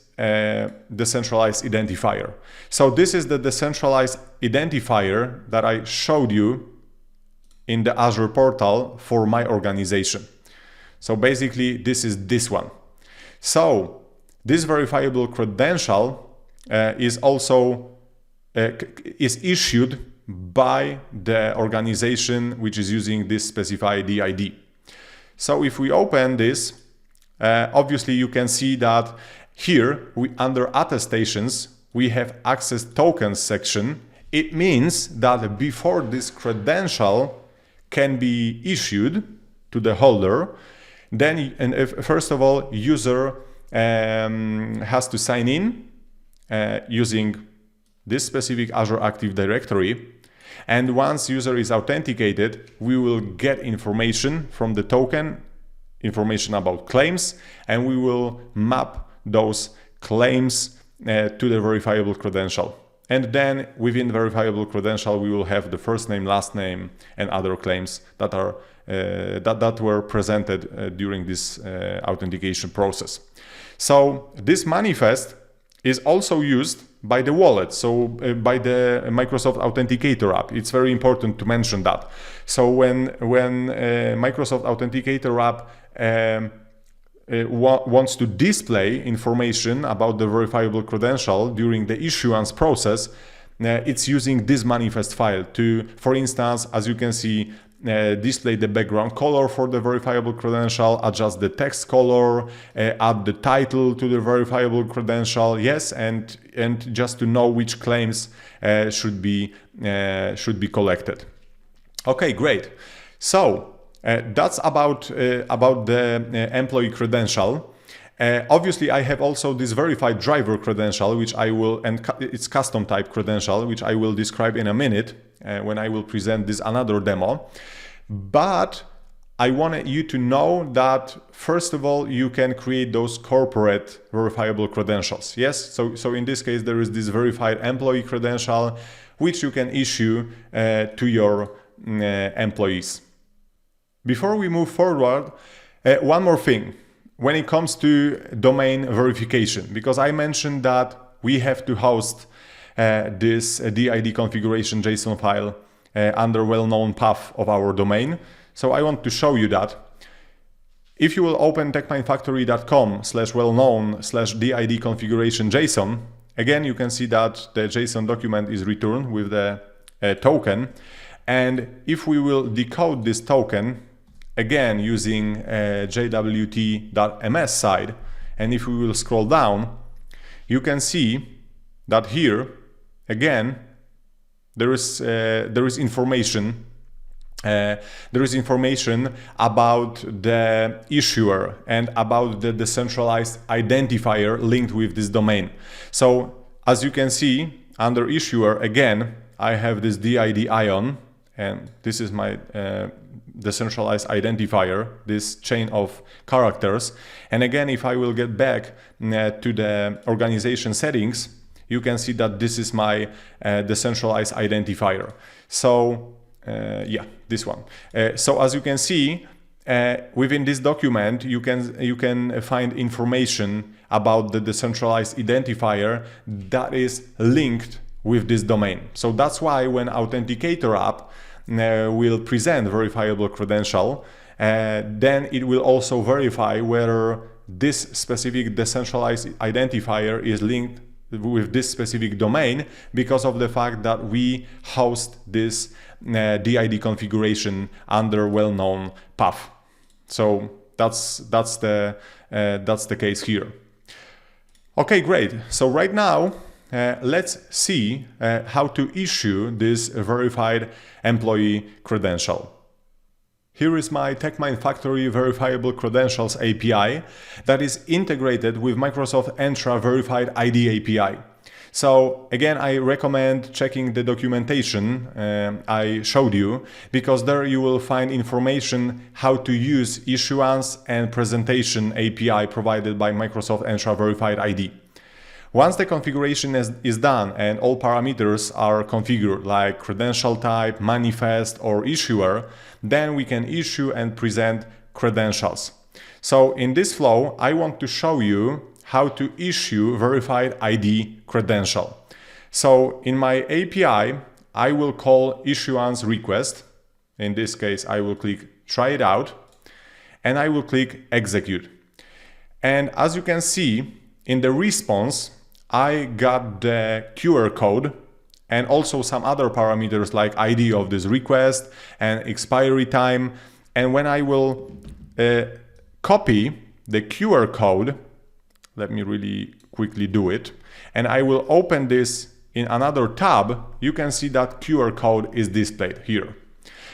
decentralized identifier. So this is the decentralized identifier that I showed you in the Azure portal for my organization. So basically this is this one. So this verifiable credential is also is issued by the organization which is using this specified ID. So if we open this, obviously you can see that here under attestations we have access tokens section. It means that before this credential can be issued to the holder, then first of all user has to sign in using this specific Azure Active Directory. And once user is authenticated, we will get information from the token, information about claims, and we will map those claims to the verifiable credential. And then within the verifiable credential, we will have the first name, last name, and other claims that are that were presented during this authentication process. So this manifest is also used by the wallet, so by the Microsoft Authenticator app. It's very important to mention that. So when Microsoft Authenticator app wants to display information about the verifiable credential during the issuance process, it's using this manifest file to, for instance, as you can see, display the background color for the verifiable credential, adjust the text color, add the title to the verifiable credential, yes, and just to know which claims should be collected. Okay, great. So that's about the employee credential. Obviously, I have also this verified driver credential, which I will, and it's custom type credential, which I will describe in a minute when I will present this another demo. But I wanted you to know that first of all, you can create those corporate verifiable credentials. Yes, so in this case, there is this verified employee credential, which you can issue to your employees. Before we move forward, one more thing. When it comes to domain verification, because I mentioned that we have to host this DID configuration JSON file under well-known path of our domain. So I want to show you that. If you will open techminefactory.com/well-known/DID configuration JSON, again, you can see that the JSON document is returned with the token. And if we will decode this token, again, using JWT.ms side, and if we will scroll down, you can see that here, again, there is information. There is information about the issuer and about the decentralized identifier linked with this domain. So as you can see, under issuer, again, I have this DID ion, and this is my decentralized identifier, this chain of characters. And again, if I will get back to the organization settings, you can see that this is my decentralized identifier. So yeah, this one. So as you can see, within this document, you can find information about the decentralized identifier that is linked with this domain. So that's why when Authenticator app will present verifiable credential, then it will also verify whether this specific decentralized identifier is linked with this specific domain because of the fact that we host this DID configuration under well-known path. So that's the case here. Okay, great. So right now, let's see how to issue this verified employee credential. Here is my TechMine Factory Verifiable Credentials API that is integrated with Microsoft Entra Verified ID API. So again, I recommend checking the documentation I showed you, because there you will find information how to use issuance and presentation API provided by Microsoft Entra Verified ID. Once the configuration is done and all parameters are configured, like credential type, manifest, or issuer, then we can issue and present credentials. So in this flow, I want to show you how to issue verified ID credential. So in my API, I will call issuance request. In this case, I will click try it out, and I will click execute. And as you can see, in the response, I got the QR code and also some other parameters like ID of this request and expiry time. And when I will copy the QR code, let me really quickly do it, and I will open this in another tab, you can see that QR code is displayed here.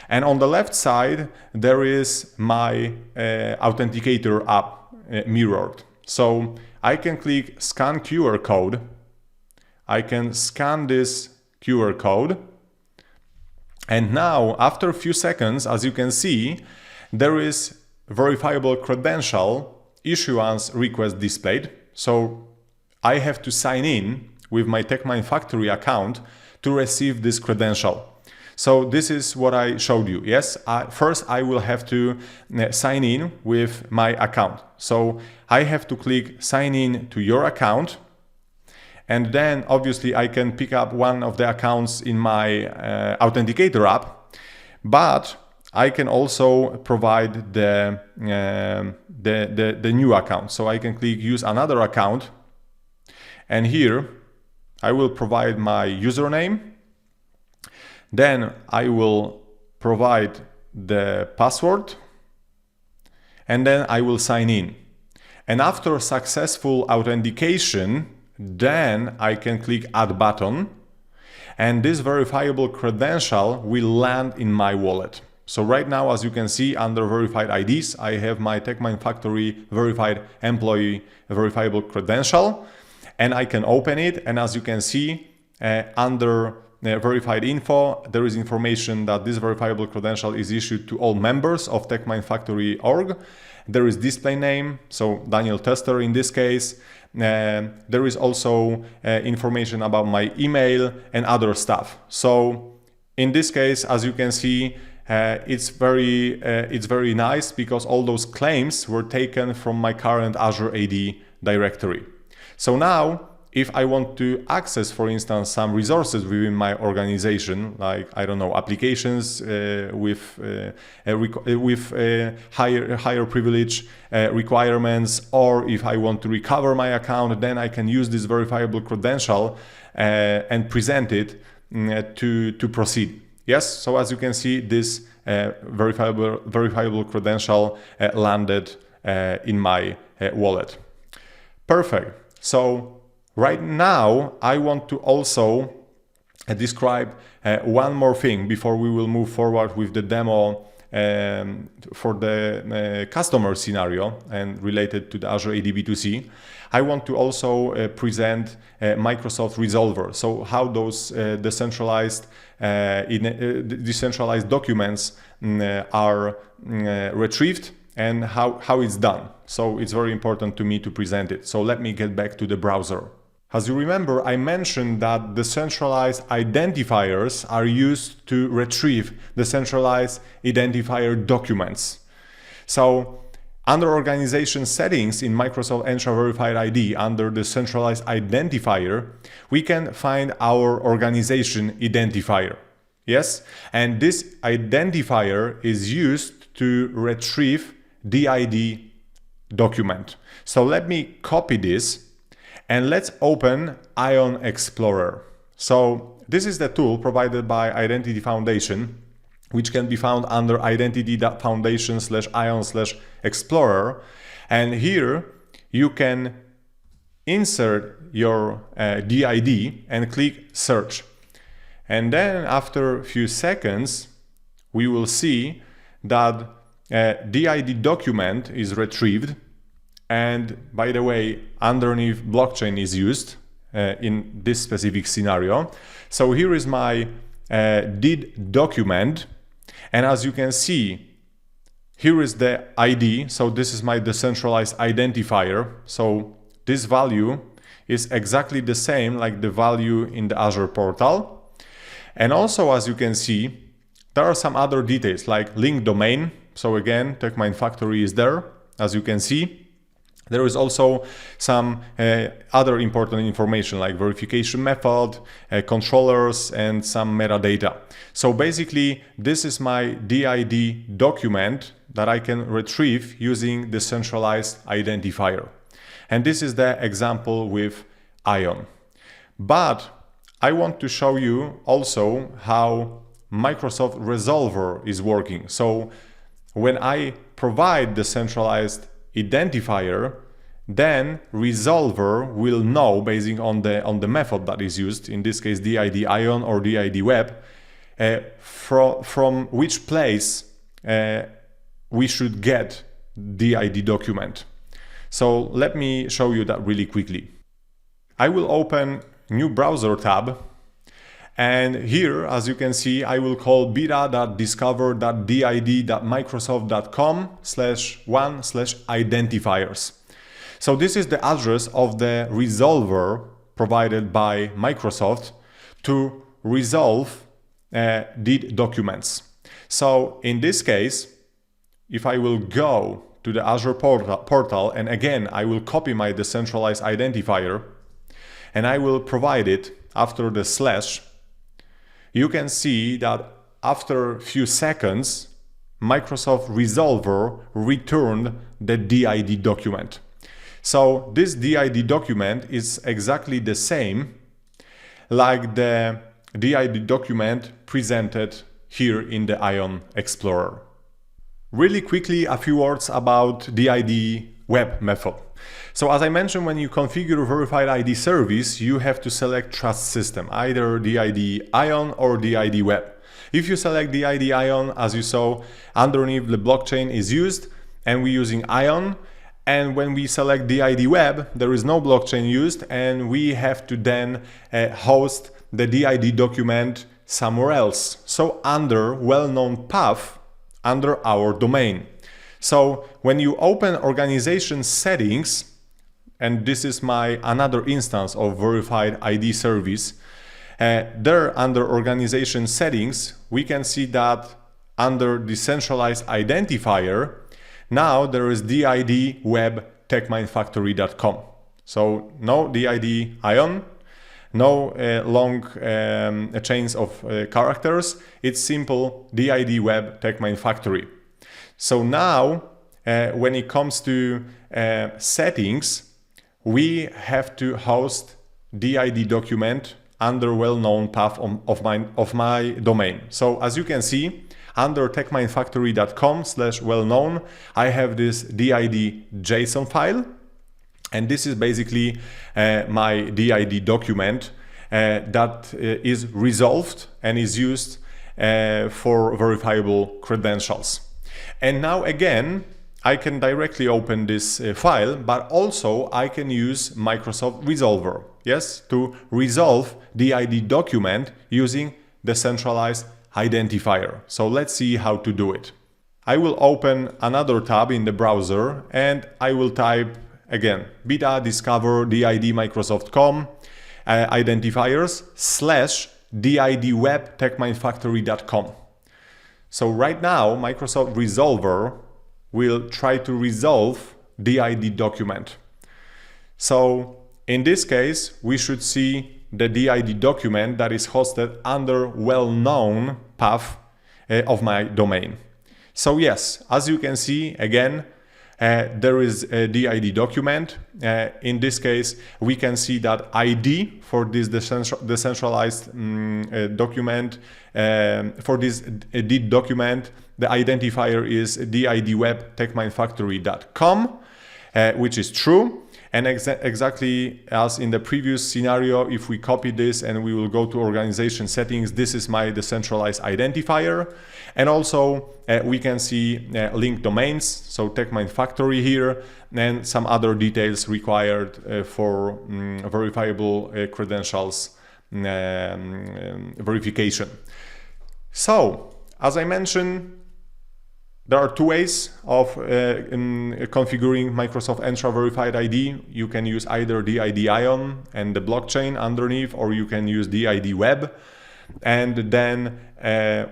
And on the left side, there is my Authenticator app mirrored. So I can click scan QR code. I can scan this QR code. And now, after a few seconds, as you can see, there is verifiable credential issuance request displayed. So I have to sign in with my TechMine Factory account to receive this credential. So this is what I showed you. Yes, first I will have to sign in with my account. So I have to click sign in to your account. And then obviously I can pick up one of the accounts in my Authenticator app, but I can also provide the new account. So I can click use another account. And here I will provide my username. Then I will provide the password, and then I will sign in. And after successful authentication, then I can click add button, and this verifiable credential will land in my wallet. So right now, as you can see, under verified IDs, I have my TechMine Factory verified employee verifiable credential, and I can open it. And as you can see, under verified info, there is information that this verifiable credential is issued to all members of TechMine Factory org. There is display name, so Daniel Tester in this case. There is also information about my email and other stuff. So in this case, as you can see, it's very nice because all those claims were taken from my current Azure AD directory. So now, if I want to access, for instance, some resources within my organization, like, I don't know, applications with higher privilege requirements, or if I want to recover my account, then I can use this verifiable credential and present it to proceed. Yes, so as you can see, this verifiable credential landed in my wallet. Perfect. So right now, I want to also describe one more thing before we will move forward with the demo for the customer scenario and related to the Azure AD B2C. I want to also present Microsoft Resolver. So how those decentralized documents are retrieved and how it's done. So it's very important to me to present it. So let me get back to the browser. As you remember, I mentioned that decentralized identifiers are used to retrieve decentralized identifier documents. So Under Organization Settings in Microsoft Entra Verified ID, under the Decentralized identifier, we can find our organization identifier. Yes, and this identifier is used to retrieve DID document. So let me copy this and let's open Ion Explorer. So this is the tool provided by Identity Foundation, which can be found under identity.foundation/ion/explorer. And here you can insert your DID and click search. And then after a few seconds, we will see that DID document is retrieved. And by the way, underneath blockchain is used in this specific scenario. So here is my DID document. And as you can see, here is the ID. So this is my decentralized identifier. So this value is exactly the same like the value in the Azure portal. And also, as you can see, there are some other details like link domain. So again, TechMine Factory is there, as you can see. There is also some other important information like verification method, controllers, and some metadata. So basically, this is my DID document that I can retrieve using the centralized identifier. And this is the example with Ion. But I want to show you also how Microsoft Resolver is working. So when I provide the centralized identifier, then Resolver will know, based on the method that is used, in this case DID Ion or DID Web, from which place we should get DID document. So let me show you that really quickly. I will open new browser tab, and here, as you can see, I will call beta.discover.did.microsoft.com/1/identifiers. So this is the address of the resolver provided by Microsoft to resolve DID documents. So in this case, if I will go to the Azure portal, and again, I will copy my decentralized identifier, and I will provide it after the slash, you can see that after a few seconds, Microsoft Resolver returned the DID document. So this DID document is exactly the same like the DID document presented here in the Ion Explorer. Really quickly, a few words about DID Web method. So as I mentioned, when you configure Verified ID service, you have to select trust system, either DID Ion or DID Web. If you select DID Ion, as you saw, underneath the blockchain is used, and we're using Ion. And when we select DID Web, there is no blockchain used, and we have to then host the DID document somewhere else. So under well-known path, under our domain. So when you open organization settings, and this is my another instance of Verified ID service, there under organization settings, we can see that under Decentralized identifier, now there is DID Web TechMineFactory.com. So no DID Ion, no long chains of characters. It's simple DID Web TechMine Factory. So now, when it comes to settings, we have to host DID document under well-known path of my domain. So as you can see, under techminefactory.com/well-known, I have this DID JSON file, and this is basically my DID document that is resolved and is used for verifiable credentials. And now again, I can directly open this file, but also I can use Microsoft Resolver, yes, to resolve DID document using the centralized identifier. So let's see how to do it. I will open another tab in the browser, and I will type again beta discover DID Microsoft.com identifiers /DID web techminefactory.com. So right now Microsoft Resolver will try to resolve the ID document. So in this case, we should see the DID document that is hosted under well-known path of my domain. So yes, as you can see, again, there is a DID document. In this case, we can see that ID for this decentralized document, for this DID document, the identifier is didweb.techminefactory.com, which is true. And exactly as in the previous scenario, if we copy this and we will go to organization settings, this is my decentralized identifier. And also we can see linked domains, so TechMine Factory here, and some other details required for verifiable credentials verification. So, as I mentioned, there are two ways of configuring Microsoft Entra Verified ID. You can use either DID Ion and the blockchain underneath, or you can use DID Web. And then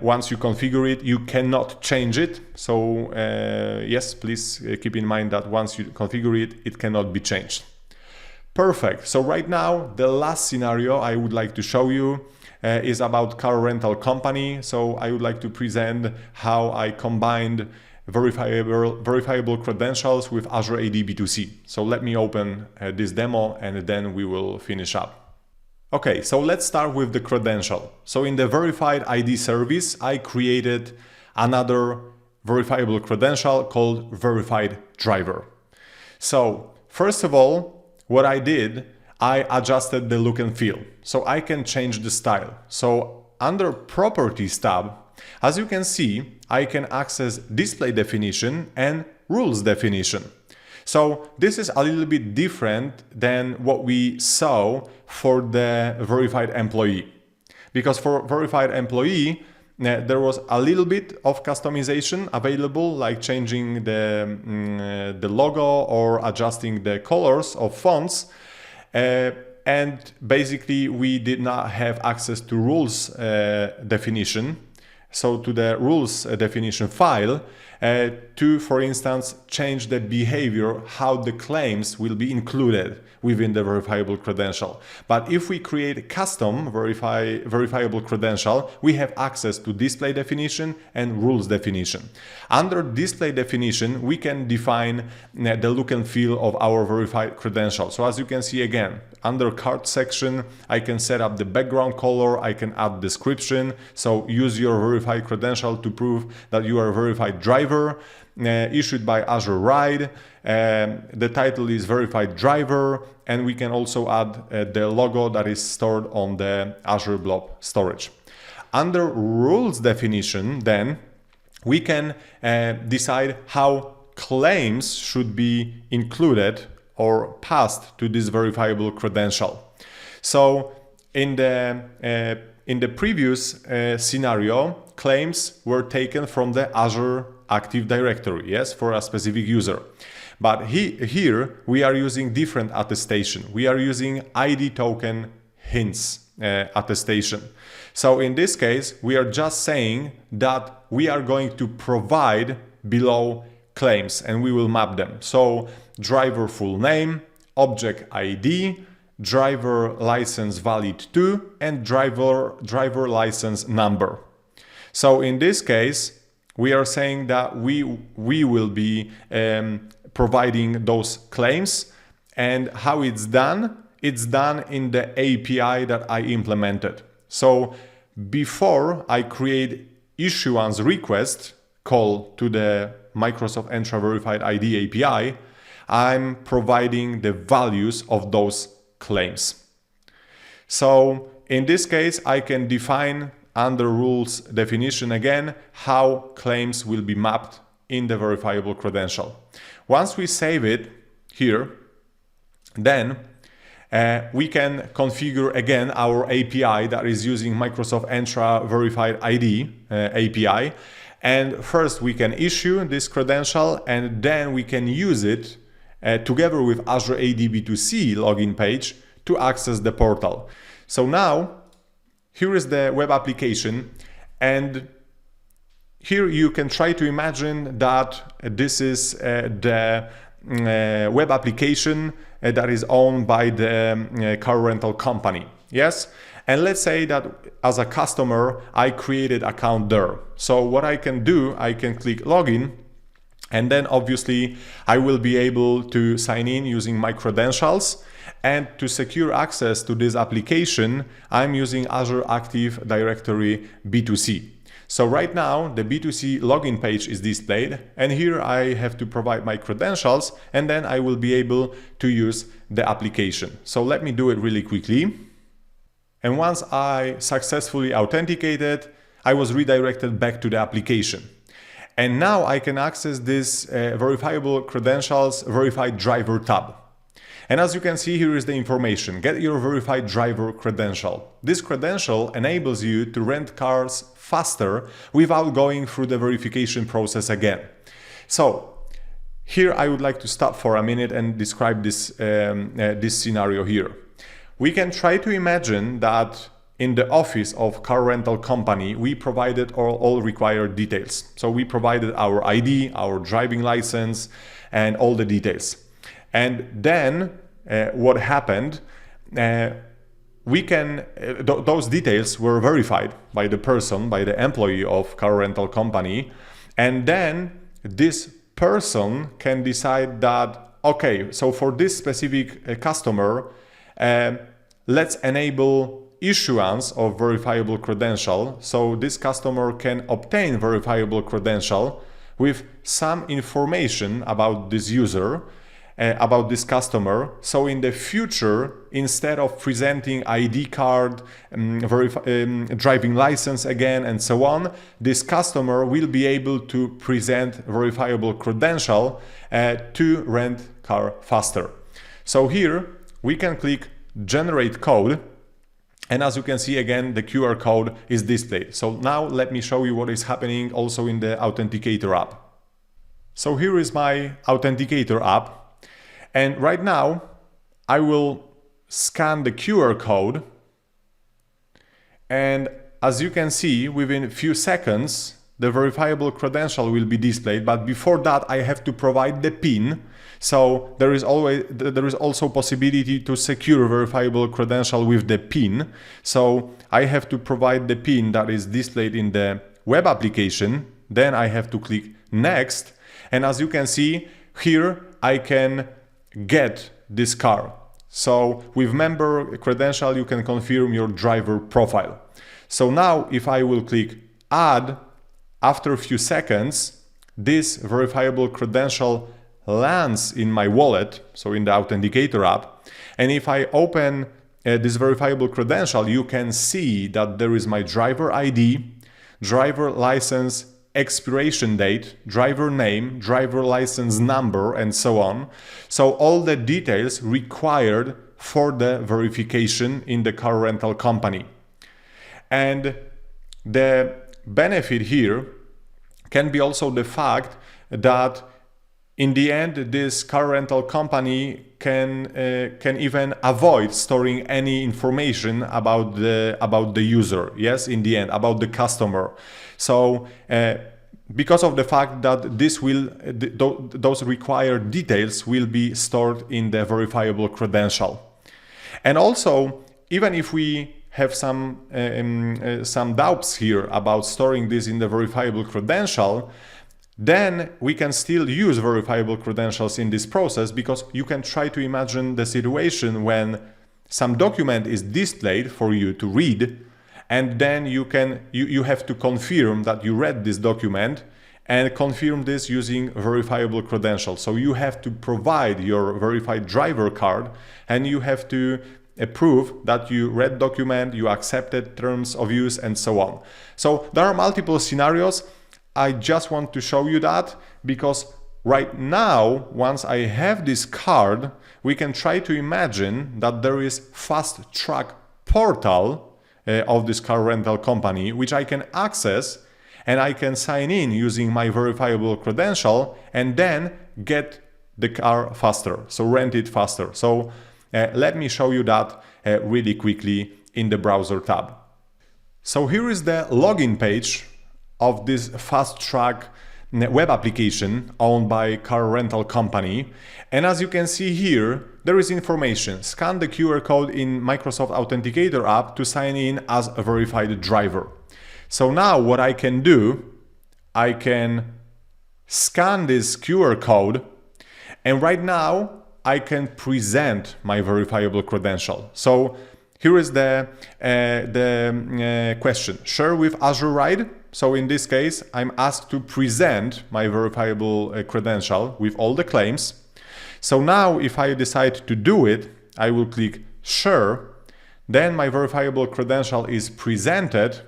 once you configure it, you cannot change it. So yes, please keep in mind that once you configure it, it cannot be changed. Perfect. So right now, the last scenario I would like to show you is about car rental company. So I would like to present how I combined verifiable credentials with Azure AD B2C. So let me open this demo and then we will finish up. Okay, so let's start with the credential. So in the Verified ID service, I created another verifiable credential called Verified Driver. So first of all, what I did, I adjusted the look and feel, so I can change the style. So under Properties tab, as you can see, I can access display definition and rules definition. So this is a little bit different than what we saw for the verified employee. Because for verified employee, there was a little bit of customization available, like changing the logo or adjusting the colors of fonts. And basically we did not have access to rules definition, so to the rules definition file, to, for instance, change the behavior, how the claims will be included within the verifiable credential. But if we create a custom verifiable credential, we have access to display definition and rules definition. Under display definition, we can define the look and feel of our verified credential. So as you can see again, under card section, I can set up the background color, I can add description. So use your verified credential to prove that you are a verified driver, issued by Azure Ride. The title is Verified Driver, and we can also add the logo that is stored on the Azure Blob storage. Under rules definition, then, we can decide how claims should be included or passed to this verifiable credential. So in the previous scenario, claims were taken from the Azure Active Directory, yes, for a specific user. But here we are using different attestation. We are using ID token hints attestation. So in this case, we are just saying that we are going to provide below claims and we will map them. So driver full name, object ID, driver license valid to, and driver license number. So in this case, we are saying that we will be providing those claims, and how it's done in the API that I implemented. So before I create issuance request call to the Microsoft Entra Verified ID API, I'm providing the values of those claims. So in this case, I can define under rules definition again how claims will be mapped in the verifiable credential. Once we save it here, then we can configure again our API that is using Microsoft Entra Verified ID API. And first we can issue this credential, and then we can use it together with Azure AD B2C login page to access the portal. So now here is the web application, and here you can try to imagine that this is the web application that is owned by the car rental company. Yes? And let's say that as a customer, I created account there. So what I can do, I can click login, and then obviously I will be able to sign in using my credentials. And to secure access to this application, I'm using Azure Active Directory B2C. So right now the B2C login page is displayed, and here I have to provide my credentials, and then I will be able to use the application. So let me do it really quickly. And once I successfully authenticated, I was redirected back to the application. And now I can access this verifiable credentials verified driver tab. And as you can see, here is the information. Get your verified driver credential. This credential enables you to rent cars faster without going through the verification process again. So here I would like to stop for a minute and describe this scenario here. We can try to imagine that in the office of car rental company, we provided all required details. So we provided our ID, our driving license, and all the details. And then what happened, those details were verified by the person, by the employee of car rental company. And then this person can decide that, okay, so for this specific customer, let's enable issuance of verifiable credential. So this customer can obtain verifiable credential with some information about this user, about this customer. So in the future, instead of presenting ID card, driving license again, and so on, this customer will be able to present verifiable credential to rent car faster. So here we can click generate code, and as you can see again, the QR code is displayed. So now let me show you what is happening also in the Authenticator app. So here is my Authenticator app, and right now I will scan the QR code, and as you can see, within a few seconds the verifiable credential will be displayed, but before that I have to provide the PIN. So there is also possibility to secure verifiable credential with the PIN. So I have to provide the PIN that is displayed in the web application. Then I have to click next. And as you can see here, I can get this car. So with member credential, you can confirm your driver profile. So now if I will click add, after a few seconds, this verifiable credential lands in my wallet, so in the Authenticator app. And if I open this verifiable credential, you can see that there is my driver ID, driver license expiration date, driver name, driver license number, and so on. So all the details required for the verification in the car rental company. And the benefit here can be also the fact that in the end, this car rental company can even avoid storing any information about the user. Yes, in the end, about the customer. So because of the fact that those required details will be stored in the verifiable credential. And also, even if we have some doubts here about storing this in the verifiable credential, then we can still use verifiable credentials in this process, because you can try to imagine the situation when some document is displayed for you to read, and then you have to confirm that you read this document and confirm this using verifiable credentials. So you have to provide your verified driver card, and you have to prove that you read document, you accepted terms of use, and so on. So there are multiple scenarios. I just want to show you that because right now, once I have this card, we can try to imagine that there is fast track portal of this car rental company, which I can access, and I can sign in using my verifiable credential and then get the car faster, so rent it faster. So let me show you that really quickly in the browser tab. So here is the login page of this fast track web application owned by car rental company. And as you can see here, there is information. Scan the QR code in Microsoft Authenticator app to sign in as a verified driver. So now what I can do, I can scan this QR code, and right now I can present my verifiable credential. So here is the question. Share with Azure Ride. So in this case, I'm asked to present my verifiable credential with all the claims. So now if I decide to do it, I will click share. Then my verifiable credential is presented.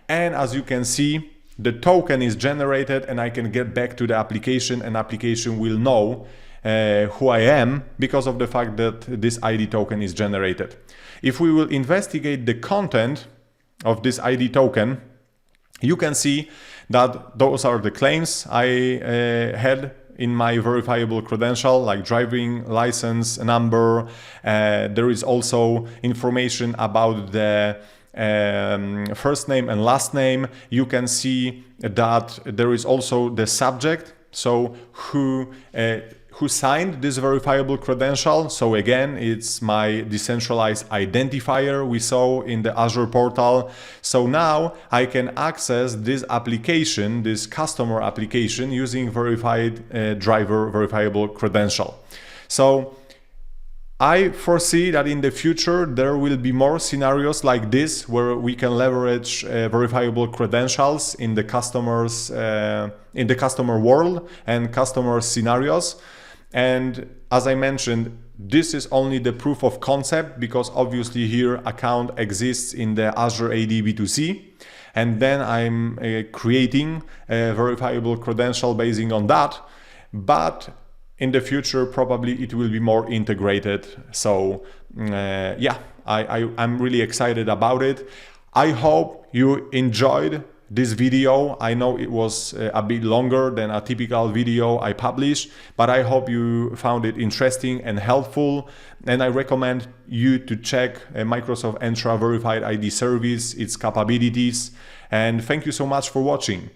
And as you can see, the token is generated and I can get back to the application, and application will know who I am because of the fact that this ID token is generated. If we will investigate the content of this ID token, you can see that those are the claims I had in my verifiable credential, like driving license number. There is also information about the first name and last name. You can see that there is also the subject, so who signed this verifiable credential. So again, it's my decentralized identifier we saw in the Azure portal. So now I can access this application, this customer application, using verified driver verifiable credential. So I foresee that in the future there will be more scenarios like this where we can leverage verifiable credentials in the customers in the customer world and customer scenarios. And as I mentioned, this is only the proof of concept, because obviously here account exists in the Azure AD B2C, and then I'm creating a verifiable credential basing on that. But in the future, probably it will be more integrated. So yeah, I'm really excited about it. I hope you enjoyed this video. I know it was a bit longer than a typical video I publish, but I hope you found it interesting and helpful. And I recommend you to check Microsoft Entra Verified ID service, its capabilities. And thank you so much for watching.